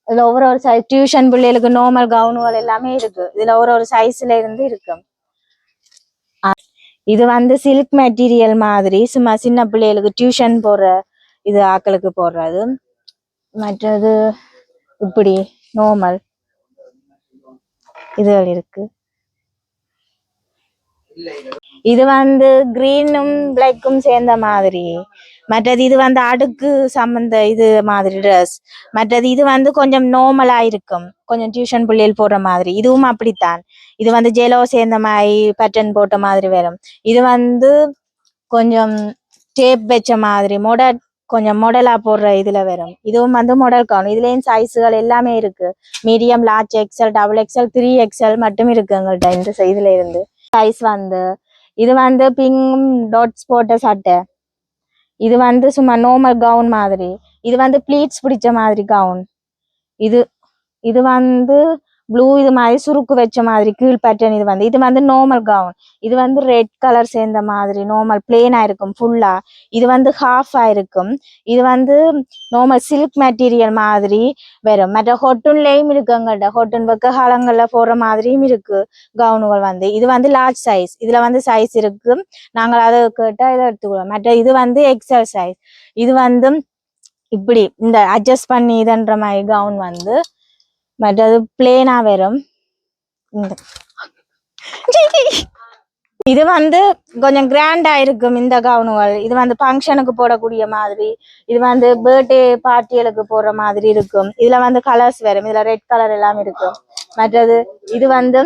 இதுல ஒரு சைஸ் டியூஷன் பிள்ளைகளுக்கு நார்மல் கவுனுகள் எல்லாமே இருக்கு. இதுல ஒரு சைஸ்ல இருந்து இருக்கு. இது வந்து சில்க் மெட்டீரியல் மாதிரி சும்மா சின்ன பிள்ளைகளுக்கு டியூஷன் போடுற இது ஆக்களுக்கு போடுறது. மற்றது இப்படி நார்மல் இதுகள் இருக்கு. இது வந்து கிரீனும் பிளாக்கும் சேர்ந்த மாதிரி. மற்றது இது வந்து அடுக்கு சம்பந்த இது மாதிரி ட்ரெஸ். மற்றது இது வந்து கொஞ்சம் நார்மலா இருக்கும், கொஞ்சம் டியூஷன் பிள்ளைகள் போடுற மாதிரி. இதுவும் அப்படித்தான். இது வந்து ஜெலோ சேர்ந்த மாதிரி பேட்டர்ன் போட்ட மாதிரி வரும். இது வந்து கொஞ்சம் டேப் வச்ச மாதிரி கொஞ்சம் மாடலா போடுற இதுல வரும். இதுவும் வந்து மாடல் காணும். இதுலயும் சைஸுகள் எல்லாமே இருக்கு. Medium, large, XL, double XL, 3XL மட்டும் இருக்கு எங்கள்கிட்ட இந்த சைஸ்ல இருந்து. சைஸ் வந்து இது வந்து பிங்க் டாட்ஸ் போட்ட சட்டை. இது வந்து சும்மா நார்மல் கவுன் மாதிரி. இது வந்து ப்ளீட்ஸ் பிடிச்ச மாதிரி கவுன். இது இது வந்து ப்ளூ இது மாதிரி சுருக்கு வச்ச மாதிரி கீழ் பேட்டர்ன். இது வந்து நார்மல் கவுன். இது வந்து ரெட் கலர் சேர்ந்த மாதிரி நார்மல் பிளேனா இருக்கும் ஃபுல்லா. இது வந்து ஹாஃபா இருக்கும். இது வந்து நார்மல் சில்க் மெட்டீரியல் மாதிரி வரும். மற்ற ஹொட்டன்லயும் இருக்கு எங்கள்கிட்ட. ஹொட்டன் வெக்க காலங்கள்ல போடுற மாதிரியும் இருக்கு கவுனுகள் வந்து. இது வந்து லார்ஜ் சைஸ். இதுல வந்து சைஸ் இருக்கு. நாங்கள் அதை கேட்டா இதை எடுத்துக்கிறோம். மற்ற இது வந்து எக்ஸல் சைஸ். இது வந்து இப்படி இந்த அட்ஜஸ்ட் பண்ணி இதுன்ற மாதிரி கவுன் வந்து. மற்றது பிளேனா வரும். இது வந்து கொஞ்சம் கிராண்டா இருக்கும் இந்த கவுனுகள். இது வந்து ஃபங்க்ஷனுக்கு போடக்கூடிய மாதிரி. இது வந்து பர்த்டே பார்ட்டிகளுக்கு போடுற மாதிரி இருக்கும். இதுல வந்து கலர்ஸ் வரும். இதுல ரெட் கலர் எல்லாம் இருக்கும். மற்றது இது வந்து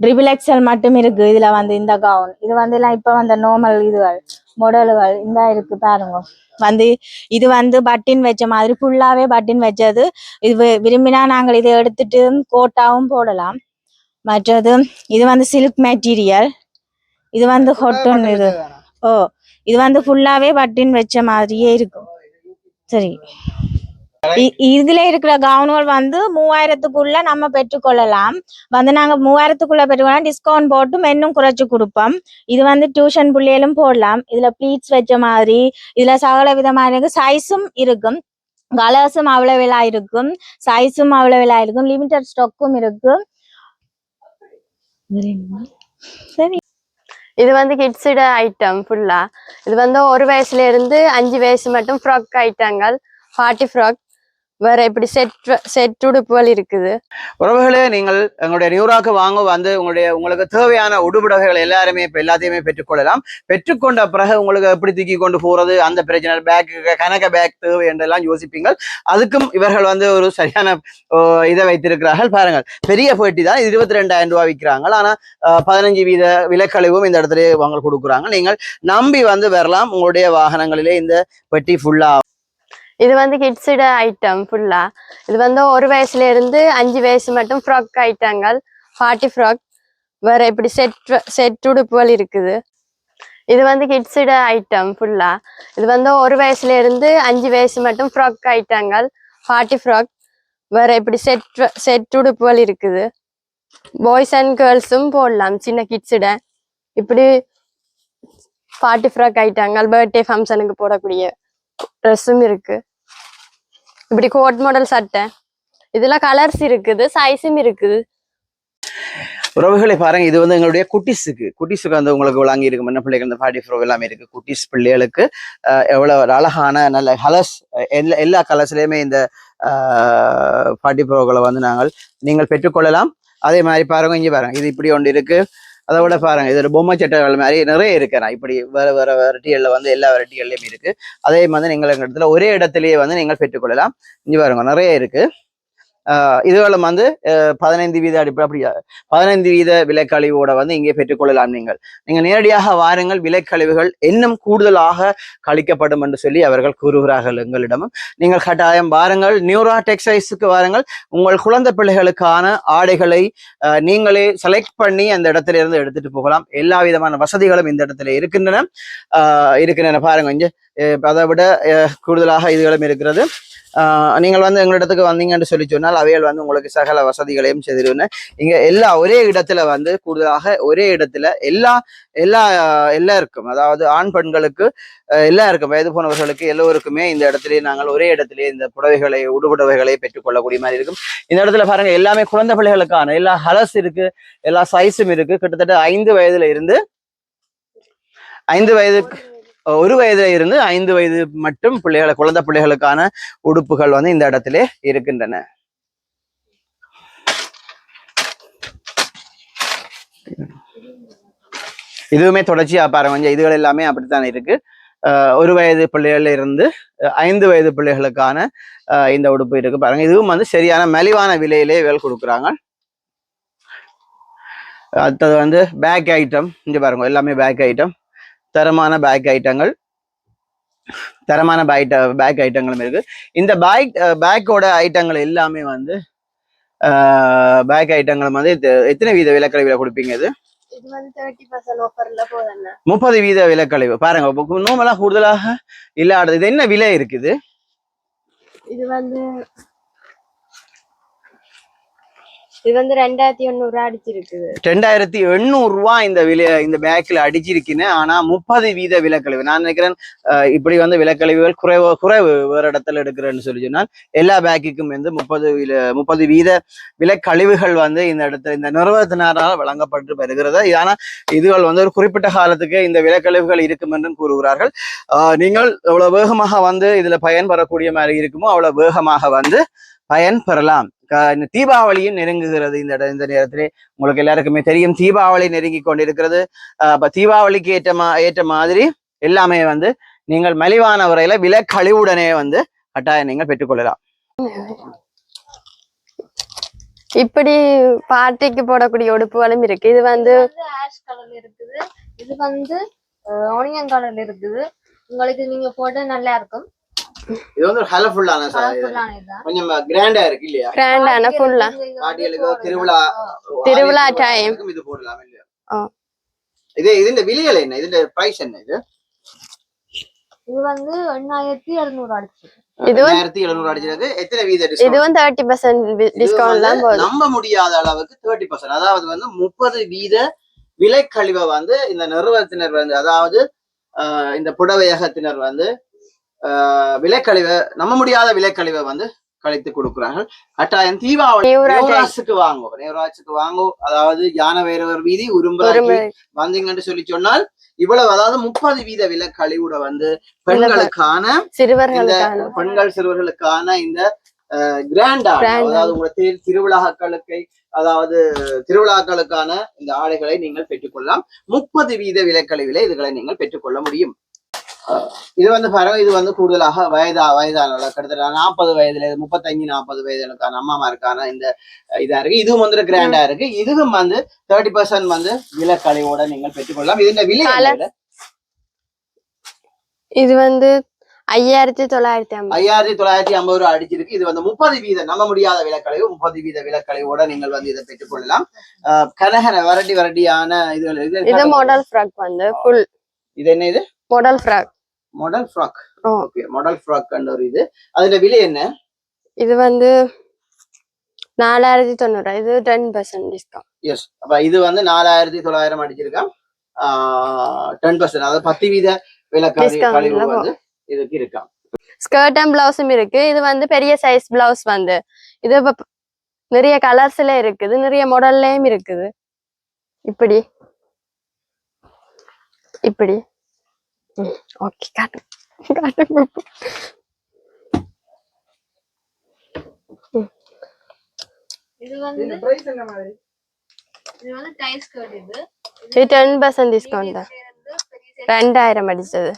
XXL மட்டும் இருக்கு. இதுல வந்து இந்த கவுன் இது வந்து எல்லாம் இப்ப வந்து நார்மல் இதுகள் மாடல்கள் இந்த இருக்கு பாருங்க. வந்து இது வந்து பட்டின் வச்ச மாதிரி ஃபுல்லாவே பட்டின் வச்சது. இது விரும்பினா நாங்கள் இதை எடுத்துட்டு கோட்டாவும் போடலாம். மற்றது இது வந்து சில்க் மெட்டீரியல். இது வந்து ஹொட்டன் இது. இது வந்து ஃபுல்லாவே பட்டின் வச்ச மாதிரியே இருக்கும். சரி, இதுல இருக்கிற கவுன்கள் வந்து 3000க்குள்ள நம்ம பெற்றுக்கொள்ளலாம். வந்து நாங்க 3000க்குள்ள பெற்றுக்கொள்ளலாம். டிஸ்கவுண்ட் போட்டு இன்னும் குறைச்சு கொடுப்போம். இது வந்து டியூஷன் பிள்ளைகளும் போடலாம். இதுல ப்ளீட்ஸ் வச்ச மாதிரி இதுல சகல விதமான சைஸும் இருக்கும். கலர்ஸும் அவைலபிளா இருக்கும். சைஸும் அவைலபிளா இருக்கும். லிமிடெட் ஸ்டாக்கும் இருக்கு. சரி, இது வந்து கிட்ஸோட ஐட்டம் ஃபுல்லா. இது வந்து 1 வயசுல இருந்து 5 வயசு மட்டும் ஃப்ராக் ஐட்டங்கள், பார்ட்டி ஃப்ராக், வேற இப்படி செட் உடுப்புகள் இருக்குது. உறவுகளே, நீங்கள் எங்களுடைய நியூராக்கு வாங்க வந்து உங்களுக்கு தேவையான உடுப்புடகைகள் எல்லாருமே இப்போ எல்லாத்தையுமே பெற்றுக்கொள்ளலாம். பெற்றுக்கொண்ட பிறகு உங்களுக்கு எப்படி தூக்கி கொண்டு போறது, அந்த பிரச்சனை, பேக் கணக்க பேக் தேவை என்றெல்லாம் யோசிப்பீங்கள். அதுக்கும் இவர்கள் வந்து ஒரு சரியான இதை வைத்திருக்கிறார்கள். பாருங்கள், பெரிய பெட்டி தான். 22,000 ரூபாய் விற்கிறாங்க. ஆனா 15% விலைக்கழிவும் இந்த இடத்துல வாங்க கொடுக்குறாங்க. நீங்கள் நம்பி வந்து வரலாம். உங்களுடைய வாகனங்களிலே இந்த பெட்டி ஃபுல்லா. இது வந்து கிட்ஸோட ஐட்டம் ஃபுல்லா. இது வந்து 1 வயசுல இருந்து 5 வயசு மட்டும் ஃப்ராக் ஐட்டங்கள், பார்ட்டி ஃப்ராக், வேற இப்படி செட் உடுப்புகள் இருக்குது. இது வந்து கிட்ஸோட ஐட்டம் ஃபுல்லா. இது வந்து 1 வயசுல இருந்து 5 வயசு மட்டும் ஃப்ராக் ஐட்டங்கள், பார்ட்டி ஃப்ராக், வேற இப்படி செட் உடுப்புகள் இருக்குது. பாய்ஸ் அண்ட் கேர்ள்ஸும் போடலாம். சின்ன கிட்ஸோட இப்படி பார்ட்டி ஃப்ராக் ஐட்டங்கள், பர்த்டே ஃபங்க்ஷனுக்கு போடக்கூடிய ட்ரெஸ்ஸும் இருக்கு. இப்படி கோட் மாடல் சட்டை. இதுல கலர்ஸ் இருக்குது, சைஸும் இருக்குது. உறவுகளை பாருங்க, இது வந்து எங்களுடைய குட்டிஸுக்கு வந்து உங்களுக்கு வழங்கி இருக்கும். என்ன பிள்ளைகள் இந்த பார்ட்டி ஃப்ரோ எல்லாமே இருக்கு. குட்டிஸ் பிள்ளைகளுக்கு எவ்வளவு அழகான நல்ல கலர்ஸ், எல்லா கலர்ஸ்லயுமே இந்த பார்ட்டி ஃப்ரோக்களை வந்து நீங்கள் பெற்றுக்கொள்ளலாம். அதே மாதிரி பாருங்க, இங்க பாருங்க, இது இப்படி ஒன்று இருக்கு. அதை விட பாருங்க, இது பொம்மை சட்டைகள் மாதிரி நிறைய இருக்கு. இப்படி வேற வேற வெரைட்டிகள்ல வந்து எல்லா வெரைட்டிகள்லயும் இருக்கு. அதே மாதிரி நீங்கள் எங்க இடத்துல ஒரே இடத்துலயே வந்து நீங்கள் பெற்றுக்கொள்ளலாம். இங்க பாருங்க, நிறைய இருக்கு. இதுகளும் வந்து 15% அப்படி 15% விலைக்கழிவோட வந்து இங்கே பெற்றுக்கொள்ளலாம். நீங்கள் நேரடியாக வாருங்கள். விலைக்கழிவுகள் இன்னும் கூடுதலாக கழிக்கப்படும் என்று சொல்லி அவர்கள் கூறுகிறார்கள் எங்களிடமும். நீங்கள் கட்டாயம் வாருங்கள். நியூரா டெக்ஸ்டைல்ஸுக்கு வாருங்கள். உங்கள் குழந்தை பிள்ளைகளுக்கான ஆடைகளை நீங்களே செலக்ட் பண்ணி அந்த இடத்துல இருந்து எடுத்துட்டு போகலாம். எல்லா விதமான வசதிகளும் இந்த இடத்துல இருக்கின்றன. பாருங்க, இங்க அதை விட கூடுதலாக இதுகளும் இருக்கிறது. நீங்கள் வந்து எங்களிடத்துக்கு வந்தீங்கன்னு சொல்லி சொன்னால் அவைகள் வந்து உங்களுக்கு சகல வசதிகளையும் செய்திருவேன். இங்க ஒரே இடத்துல வந்து கூடுதலாக ஒரே இடத்துல எல்லாருக்கும், அதாவது ஆண் பெண்களுக்கு எல்லாருக்கும், வயது போனவர்களுக்கு எல்லோருக்குமே இந்த இடத்திலேயே நாங்கள் ஒரே இடத்திலேயே இந்த புடவைகளை உடுபுடவைகளை பெற்றுக்கொள்ளக்கூடிய மாதிரி இருக்கும். இந்த இடத்துல பாருங்க, எல்லாமே குழந்தை பிள்ளைகளுக்கான எல்லா ஹலஸ் இருக்கு, எல்லா சைஸும் இருக்கு. கிட்டத்தட்ட 5 வயதுல இருந்து 5 வயதுக்கு 1 வயதுல இருந்து 5 வயது மட்டும் குழந்தை பிள்ளைகளுக்கான உடுப்புகள் வந்து இந்த இடத்திலே இருக்கின்றன. இதுவுமே தொடர்ச்சியா பாருங்க, கொஞ்சம் இதுகள் எல்லாமே அப்படித்தான் இருக்கு. 1 வயது பிள்ளைகள்ல இருந்து 5 வயது பிள்ளைகளுக்கான இந்த உடுப்பு இருக்கு பாருங்க. இதுவும் வந்து சரியான மலிவான விலையிலே வேல் கொடுக்குறாங்க. அடுத்தது வந்து பேக் ஐட்டம். இங்க பாருங்க, எல்லாமே பேக் ஐட்டம், தரமான பேக் ஐட்டங்கள், தரமான பேக் ஐட்டங்களும் இருக்கு. இந்த பேக்கோட ஐட்டங்கள் எல்லாமே வந்து பேக் ஐட்டங்களும் வந்து எத்தனை வீத விலக்கழிவுல கொடுப்பீங்க? இது வந்து 30% ஆஃபர்ல போகுதுங்க. 30 வீத விலக்கழிவு பாருங்க. நோமெல்லாம் கூடுதலாக இல்லாதது. இது என்ன விலை இருக்குது? இது வந்து 2800 அடிச்சிருக்குது. 2800 ரூபாய் இந்த இந்த பேக்கில் அடிச்சிருக்கீங்க. ஆனா 30 வீத விலக்கழிவு. நான் நினைக்கிறேன் இப்படி வந்து விலக்கழிவுகள் குறைவு வேற இடத்துல எடுக்கிறேன்னு சொல்லி சொன்னால் எல்லா பேக்குக்கும் வந்து 30 வீத விலக்கழிவுகள் வந்து இந்த இடத்துல இந்த நிறுவனத்தினரால் வழங்கப்பட்டு வருகிறது. ஆனா இதுகள் வந்து ஒரு குறிப்பிட்ட காலத்துக்கு இந்த விலக்கழிவுகள் இருக்கும் என்றும் கூறுகிறார்கள். நீங்கள் எவ்வளவு வேகமாக வந்து இதுல பயன்பெறக்கூடிய மாதிரி இருக்குமோ அவ்வளவு வேகமாக வந்து பயன்பெறலாம். தீபாவளியும் நெருங்குகிறது. இந்த நேரத்திலே உங்களுக்கு எல்லாருக்குமே தெரியும், தீபாவளி நெருங்கி கொண்டிருக்கிறது. அப்ப தீபாவளிக்கு ஏற்ற மாதிரி எல்லாமே வந்து நீங்கள் மலிவான முறையில விலக்கழிவுடனே வந்து கட்டாயம் நீங்கள் பெற்றுக்கொள்ளலாம். இப்படி பார்ட்டிக்கு போடக்கூடிய உடுப்புகளும் இருக்கு. இது வந்து ஆஷ் கலர்ல இருக்குது, இது வந்து ஆனியன் கலர்ல இருக்குது. உங்களுக்கு நீங்க போட்டா நல்லா இருக்கும். இது வந்து கலர்ஃபுல்லான கொஞ்சம் கிராண்டா இருக்கு இல்லையா? கிராண்டான ஃபுல்லா பாட்டிகளுக்கு திருவிழா டைம் இது போடலாம் இல்லையா? இதுஇந்த விலைகள் என்ன? இதுல பிரைஸ் என்ன? இது வந்து 8700 அடிச்சு. இது 8700 அடிச்சிருக்கு. எத்தனை வீத டிஸ்கவுண்ட்? இது வந்து 30% டிஸ்கவுண்ட் தான் போகுது. நம்ப முடியாத அளவுக்கு 30%, அதாவது வந்து 30 வீத விலைக்கழிவை வந்து இந்த நிறுவனத்தினர் வந்து, அதாவது இந்த புடவையகத்தினர் வந்து விலைக்கழிவை, நம்ப முடியாத விலைக்கழிவை வந்து கழித்து கொடுக்குறார்கள். கட்டாயம் தீபாவளி நேவராஜுக்கு வாங்கும். அதாவது யான வேறவர் வீதி உரும்புறாக்கி வந்தீங்கன்னு சொல்லி சொன்னால் இவ்வளவு, அதாவது 30 வீத விலக்கழிவுட வந்து பெண்களுக்கான சிறுவர்களுக்கான இந்த கிராண்டா, அதாவது உங்களுடைய திருவிழாக்களுக்கான இந்த ஆடைகளை நீங்கள் பெற்றுக்கொள்ளலாம். 30 வீத விலக்கழிவிலே இதுகளை நீங்கள் பெற்றுக்கொள்ள முடியும். இது வந்து பாருங்க, இது வந்து கூடுதலாக வயதான கிட்டத்தட்ட 40 வயதுல 35-40 வயதுக்கான அம்மாமாருக்கான இந்த இதா இருக்கு. இதுவும் வந்து கிராண்டா இருக்கு. இதுவும் வந்து 30% வந்து விலக்கழிவோட நீங்கள் பெற்றுக்கொள்ளலாம். இதுல விலை இது வந்து 5950 ரூபாய் அடிச்சிருக்கு. இது வந்து 30 வீத நம்ப முடியாத விலக்கழிவு, 30 வீத விலக்கழிவோட நீங்கள் வந்து இதை பெற்றுக்கொள்ளலாம். கனகன வரட்டியான இது மாடல் ஃப்ராக் வந்து ஃபுல். இது என்ன? இது model frock. Okay, model frock என்ற ஒரு இது. அதுல விலை என்ன? இது வந்து 4090. இது 10% டிஸ்கவுண்ட். எஸ், அப்ப இது வந்து 4900 அடிச்சிருக்கேன். 10%, அதாவது 10 வீத விலக்கழிவு வந்து இதுக்கு இருக்கா. ஸ்கர்ட் அண்ட் பிளவுஸும் இருக்கு. இது வந்து பெரிய சைஸ் பிளவுஸ் வந்து இது நிறைய கலர்ஸ்ல இருக்குது, நிறைய மாடல்லயும் இருக்குது. இப்படி ஓகே, காட்டு. இது வந்து பிரைஸ் என்ன மாதிரி? இது வந்து டை ஸ்கர்ட். இது 10% டிஸ்கவுண்ட் தான். 2000 அடிச்சது.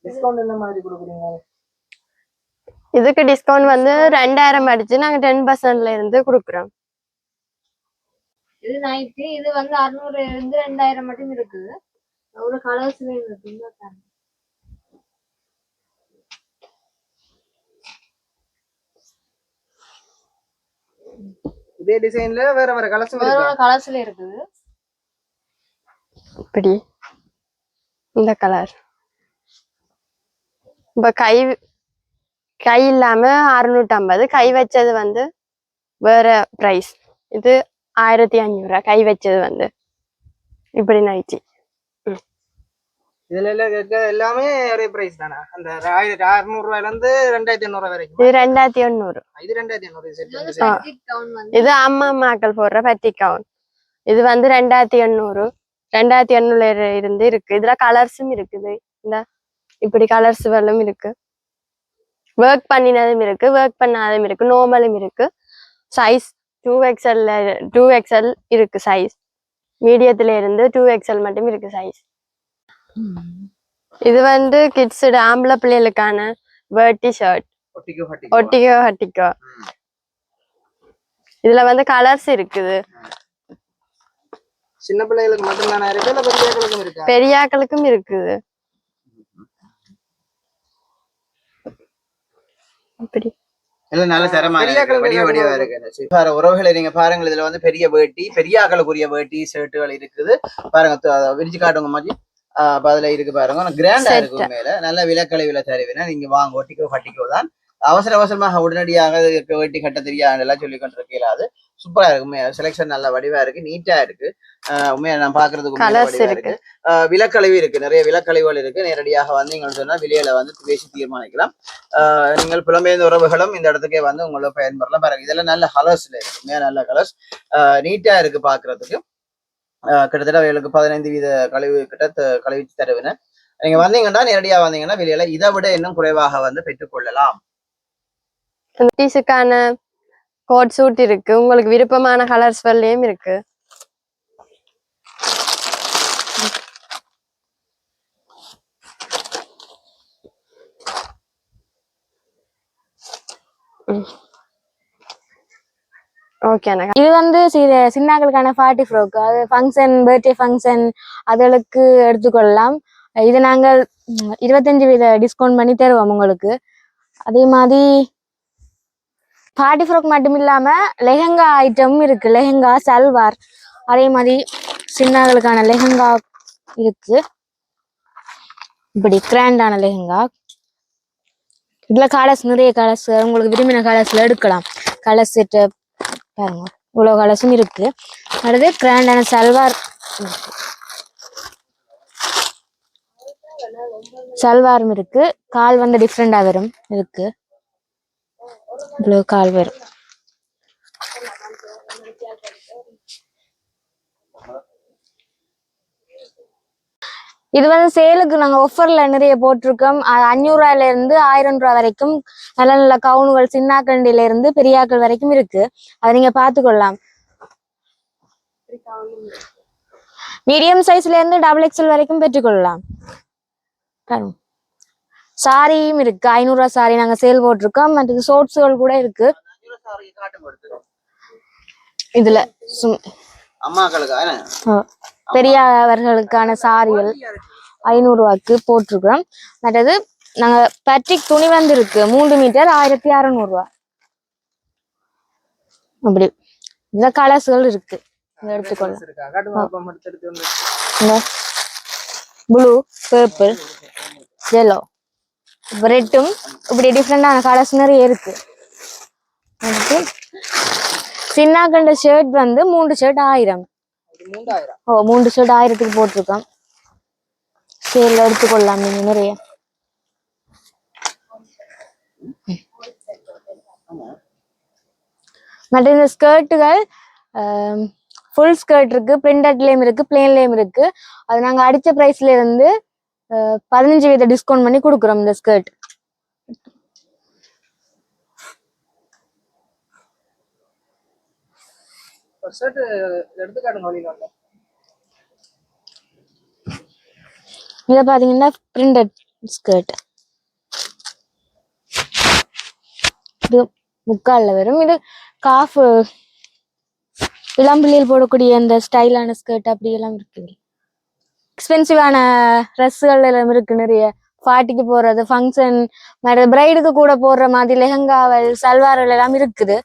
டிஸ்கவுண்ட் என்ன மாதிரி கொடுக்குறீங்க? இதுக்கு டிஸ்கவுண்ட் வந்து 2000 அடிச்சு நாங்க 10%ல இருந்து கொடுக்குறோம். இது நைட். இது வந்து 600 இருந்து 2000 மட்டும் இருக்குது. ஒரு கலர்ஸ்ல இருக்கு. இதே டிசைன்ல வேற கலர்ஸ்ல இருக்குது. இப்படி இந்த கலர் இப்ப கை இல்லாம 650, கை வச்சது வந்து வேற பிரைஸ். இது 1500 கை வச்சது வந்து இப்படி நைச்சி. இதுல எல்லாமே ஒரே பிரைஸ் தானே? அந்த 1600 இருந்து 2800 வரைக்கும். இது 2800. இது 2800 இது அம்மாக்கள் போடுற பட்டி கவுன். இது வந்து 2800. 2800 இருந்து இருக்கு. இதுல கலர்ஸும் இருக்குது. இந்த இப்படி கலர்ஸ் வெல்லும் இருக்கு, ஒர்க் பண்ணினதும் இருக்கு, ஒர்க் பண்ணாததும் இருக்கு, நார்மலும் இருக்கு. சைஸ் 2XL இருக்கு சைஸ். மீடியத்துல இருந்து 2XL மட்டும் இருக்கு சைஸ். இது வந்து கிட்ஸோட ஆம்பளை பிள்ளைகளுக்கான வேர்ட்டி ஷர்ட். ஒட்டிக்கோ. இதுல வந்து கலர்ஸ் இருக்குது. சின்ன பிள்ளைகளுக்கு மட்டும் தானே இருக்கு, இல்ல பெரியாக்களுக்கும் இருக்கா? பெரியாக்களுக்கும் இருக்குது. இப்படி எல்லாம் நல்ல தரமா வடிவா இருக்கு. உறவுகளை நீங்க பாருங்க, இதுல வந்து பெரிய வேட்டி, பெரிய ஆக்களுக்குரிய வேட்டி ஷர்ட்டுகள் இருக்குது பாருங்க. விரிச்சு காட்டுங்க மாதிரி அதுல இருக்கு பாருங்க, கிராண்டா இருக்கு. மேல நல்ல விலக்கழிவுல தருவினா நீங்க வாங்க. ஒட்டிக்கோ தான் அவசரமாக உடனடியாக வேட்டி கட்ட தெரியாதுலாம் சொல்லி கொண்டிருக்கலாது. சூப்பரா இருக்கு, செலெக்ஷன் நல்ல வடிவா இருக்கு, நீட்டா இருக்கு. உண்மையா நான் பாக்குறதுக்கு இருக்கு. விலக்கழிவு இருக்கு, நிறைய விலக்கழிவுகள் இருக்கு. நேரடியாக வந்து நீங்க சொன்னா விலையில வந்து பேசி தீர்மானிக்கலாம். நீங்கள் புலம்பெயர்ந்த உறவுகளும் இந்த இடத்துக்கே வந்து உங்களோட பயன்பெறலாம். பாருங்க, இதெல்லாம் நல்ல கலர்ஸ்ல இருக்கு, உண்மையா நல்ல கலர்ஸ், நீட்டா இருக்கு பாக்குறதுக்கு. கிட்டத்தட்ட அவர்களுக்கு 15% கழிவு தருவின. நீங்க வந்தீங்கன்னா நேரடியா வந்தீங்கன்னா விலையில இதை விட இன்னும் குறைவாக வந்து பெற்றுக்கொள்ளலாம். டீஸுக்கான கோட் சூட் இருக்கு, உங்களுக்கு விருப்பமான கலர்ஸ் வெள்ளையும் இருக்கு. இது வந்து சின்னாக்களுக்கான பார்ட்டி ஃப்ராக். அது ஃபங்க்ஷன், பர்த்டே ஃபங்க்ஷன் அதுகளுக்கு எடுத்துக்கொள்ளலாம். இது நாங்கள் 25% டிஸ்கவுண்ட் பண்ணி தருவோம் உங்களுக்கு. அதே மாதிரி பார்ட்டி ஃப்ராக் மட்டும் இல்லாம லெஹங்கா ஐட்டமும் இருக்கு, லெஹங்கா சல்வார். அதே மாதிரி சின்னாக்களுக்கான லெஹங்கா இருக்கு, இப்படி கிராண்டான லெஹங்கா. இதுல கலர்ஸ், நிறைய கலர்ஸ், உங்களுக்கு விரும்பின கலர்ஸ்ல எடுக்கலாம். கலர் செட்டு பாருங்க, இவ்வளவு கலர்ஸும் இருக்கு. அடுத்து கிராண்டான சல்வார், சல்வாரும் இருக்கு. கால் வந்து டிஃப்ரெண்டா வரும், இருக்கு இவ்வளவு கால் வரும். இது வந்து சேலுக்கு நாங்க ஆஃபர்ல நிறைய போட்டிருக்கோம். 500 இருந்து 1000 வரைக்கும் நல்ல நல்ல கவுனுகள் சின்னாக்கண்டில இருந்து பெரியாக்கள் வரைக்கும் இருக்கு. அதை நீங்க பாத்துக்கொள்ளலாம். மீடியம் சைஸ்ல இருந்து XXL வரைக்கும் பெற்றுக்கொள்ளலாம். சாரியும் இருக்கு, 500 சாரி நாங்க சேல் போட்டிருக்கோம். மற்றது ஷோர்ட்ஸ்கள் கூட இருக்கு. இதுல பெரியவர்களுக்கான சாரிகள் 500 போட்டிருக்கிறோம். மற்றது நாங்க பட்டிக் துணி வந்து இருக்கு 3 மீட்டர் 1600. அப்படி இதுல கலர்ஸ்கள் இருக்கு, எடுத்துக்கொள்ளலாம். ப்ளூ, பர்பிள், yellow, ரெட்டும் இப்படி டிஃப்ரெண்டான கலர்ஸ் நிறைய இருக்கு. சின்னாக்கண்ட ஷர்ட் வந்து 3 ஷர்ட் 1000. 3 ஷர்ட் 1000 போட்டிருக்கோம். சேல் எடுத்துக்கொள்ளலாம் நீங்க நிறைய. மற்ற இந்த ஸ்கர்ட்டுகள் ஃபுல் ஸ்கர்ட் இருக்கு, பிரிண்டட்லயும் இருக்கு, பிளேன்லயும் இருக்கு. அது நாங்க அடிச்ச பிரைஸ்ல இருந்து 15% டிஸ்கவுண்ட் பண்ணி கொடுக்குறோம் இந்த ஸ்கர்ட். இத பாத்தீங்கன்னா பிரிண்டட் ஸ்கர்ட், இது முக்கால்ல வரும். இது காஃப் இளம்பிள்ளையில் போடக்கூடிய அந்த ஸ்டைலான ஸ்கர்ட் அப்படி எல்லாம் இருக்குது. எக்ஸ்பென்சிவான ட்ரெஸ்ஸுகள் எல்லாம் இருக்கு நிறைய. பார்ட்டிக்கு போறது, ஃபங்க்ஷன், பிரைடுக்கு கூட போடுற மாதிரி லெஹங்காவல் சல்வார்கள் எல்லாம் இருக்குது,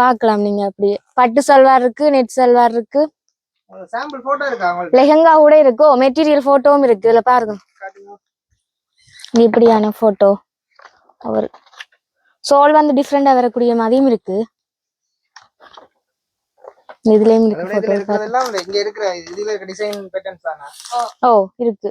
பார்க்கலாம் நீங்க. அப்படியே பட்டு சல்வார் இருக்கு, நெட் சல்வார் இருக்கு, சாம்பிள் போட்டோ இருக்கா உங்களுக்கு? லெஹங்கா கூட இருக்கோ, மெட்டீரியல் போட்டோவும் இருக்கு. இதுல பாருங்க, இது இப்படியான போட்டோ. அவர் சோல் வந்து டிஃப்ரெண்டா வரக்கூடிய மாதிரியும் இருக்கு. இதுலயும் இருக்கு இதுல போட்டோ. இருக்கிறதெல்லாம் இங்க இருக்கிற இதுல இருக்க டிசைன் பேட்டர்ன்ஸ் தானா? ஓ இருக்கு.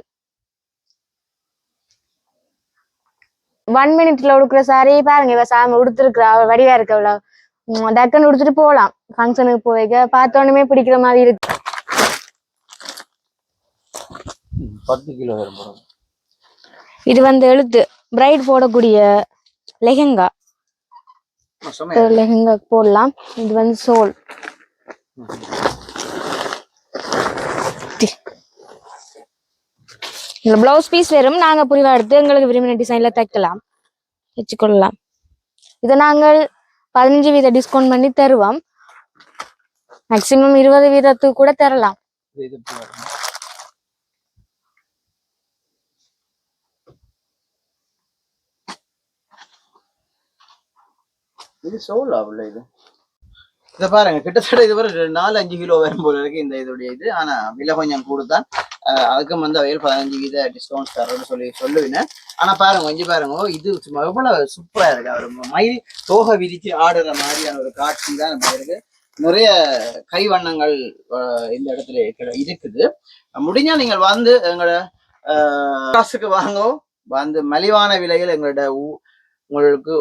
1 மினிட்ல உடுக்குற சாரி பாருங்க, இவ சாமி உடுத்துருக்குறா, அவ வடிவா இருக்கு. அவ்வளவு டக்குன்னு உடுத்துட்டு போகலாம். ஃபங்க்ஷனுக்கு போய்க்க பார்த்தோன்னே பிடிக்கிற மாதிரி இருக்கு. 10 கிலோ வரும். இது வந்து எழுத்து பிரைட் போடக்கூடிய லெஹங்கா. லெஹங்கா போடலாம். இது வந்து சோல். இந்த பிளவுஸ் பீஸ் வெறும் நாங்க புரிவா எடுத்து எங்களுக்கு விரும்பின டிசைன்ல தைக்கலாம், வச்சுக்கொள்ளலாம். இதை நாங்கள் 15% டிஸ்கவுண்ட் பண்ணி தருவோம். மேக்சிமம் 20% கூட தரலாம். இது சோல் ஆகல. இது இதை பாருங்க, கிட்டத்தட்ட இது ஒரு 4-5 கிலோ வரும் போல இருக்கு இந்த இதோடைய இது. ஆனா விலை கொஞ்சம் கூடுதான். அதுக்கும் வந்து அவையில் 15% டிஸ்கவுண்ட் தரோன்னு சொல்லுவேன். ஆனா பாருங்க, கொஞ்சம் பாருங்க, இது சும்மா எவ்வளவு சூப்பரா இருக்கு. அவர் மயில் தோகை விரிச்சு ஆடுற மாதிரியான ஒரு காட்சி தான் நம்ம இருக்கு. நிறைய கைவண்ணங்கள் இந்த இடத்துல இருக்குது. முடிஞ்சா நீங்கள் வந்து எங்களோட காசுக்கு வாங்கோ, வந்து மலிவான விலையில் எங்களோட உங்களுக்கு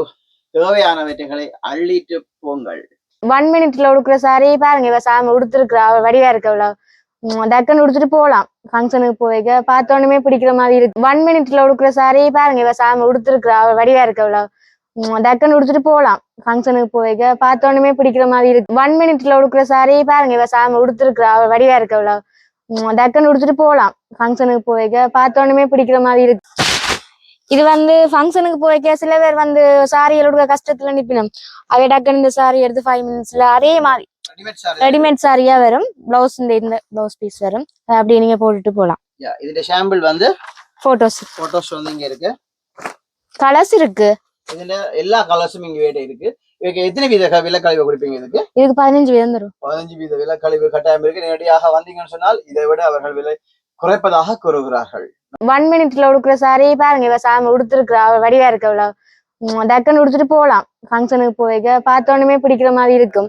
தேவையானவற்றைகளை அள்ளிட்டு போங்கள். 1 மினிட்ல உடுக்குற சாரி பாருங்க, இவ சாமி உடுத்துருக்குறா, அவ வடிவா இருக்கு. அவ்வளவு டக்குன்னு உடுத்துட்டு போகலாம். ஃபங்க்ஷனுக்கு போய்க்க பார்த்தோன்னே பிடிக்கிற மாதிரி இருக்கு. 1 மினிட்ல உடுக்குற சாரி பாருங்க, இவ சாமி உடுத்துருக்குறா, அவ வடிவா இருக்கு. அவ்வளவு டக்குன்னு உடுத்துட்டு போகலாம். ஃபங்க்ஷனுக்கு போய்க்க பார்த்தோன்னே பிடிக்கிற மாதிரி இருக்கு. 1 மினிட்ல உடுக்குற சாரி பாருங்க, இவ சாமி உடுத்துருக்குறா, அவ வடிவா இருக்கு. அவ்வளவு டக்குன்னு உடுத்துட்டு போகலாம். ஃபங்க்ஷனுக்கு போய்க்க பார்த்தோன்னே பிடிக்கிற மாதிரி இருக்கு. இது வந்து ஃபங்க்ஷனுக்கு போய்க்க சில பேர் வந்து சாரிகள் உடுக்க கஷ்டத்துல நிப்பினும், அவை டக்குன்னு இந்த சாரி எடுத்து 5 மினிட்ஸ்ல அதே மாதிரி ரெடிமேட் சாரியா வரும். பிளவுஸ் இந்த பிளவுஸ் பீஸ் வரும். அப்படி நீங்க போட்டுட்டு போகலாம். இதுல சாம்பிள் வந்து போட்டோஸ் வந்து இங்க இருக்கு. கலர்ஸ் இருக்கு. இதுல எல்லா கலர்ஸும் இங்க வேட இருக்கு. இதுக்கு எத்தனை வீத விலக்கழிவு கொடுப்பீங்க? இதுக்கு 15 வீதம் தரும். 15 வீத விலக்கழிவு கட்டாயம் இருக்கு. நேரடியாக வந்தீங்கன்னு சொன்னால் இதை விட அவர்கள் விலை குறைப்பதாக கூறுகிறார்கள். 1 மினிட்ல உடுக்குற சாரி பாருங்க, இவ சாமி உடுத்துருக்குறா, அவ வடிவா இருக்கு. அவ்வளவு டக்குன்னு உடுத்துட்டு போகலாம். ஃபங்க்ஷனுக்கு போய்க்க பார்த்தோன்னே பிடிக்கிற மாதிரி இருக்கும்.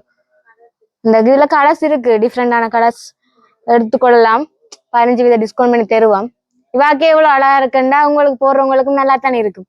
இந்த இதுல கலர்ஸ் இருக்கு, டிஃப்ரெண்டான கலர்ஸ் எடுத்துக்கொள்ளலாம். 15% டிஸ்கவுண்ட் பண்ணி தருவோம். இவாக்கே எவ்வளவு அழகா இருக்குண்டா உங்களுக்கு போடுறவங்களுக்கும் நல்லா தானே இருக்கும்.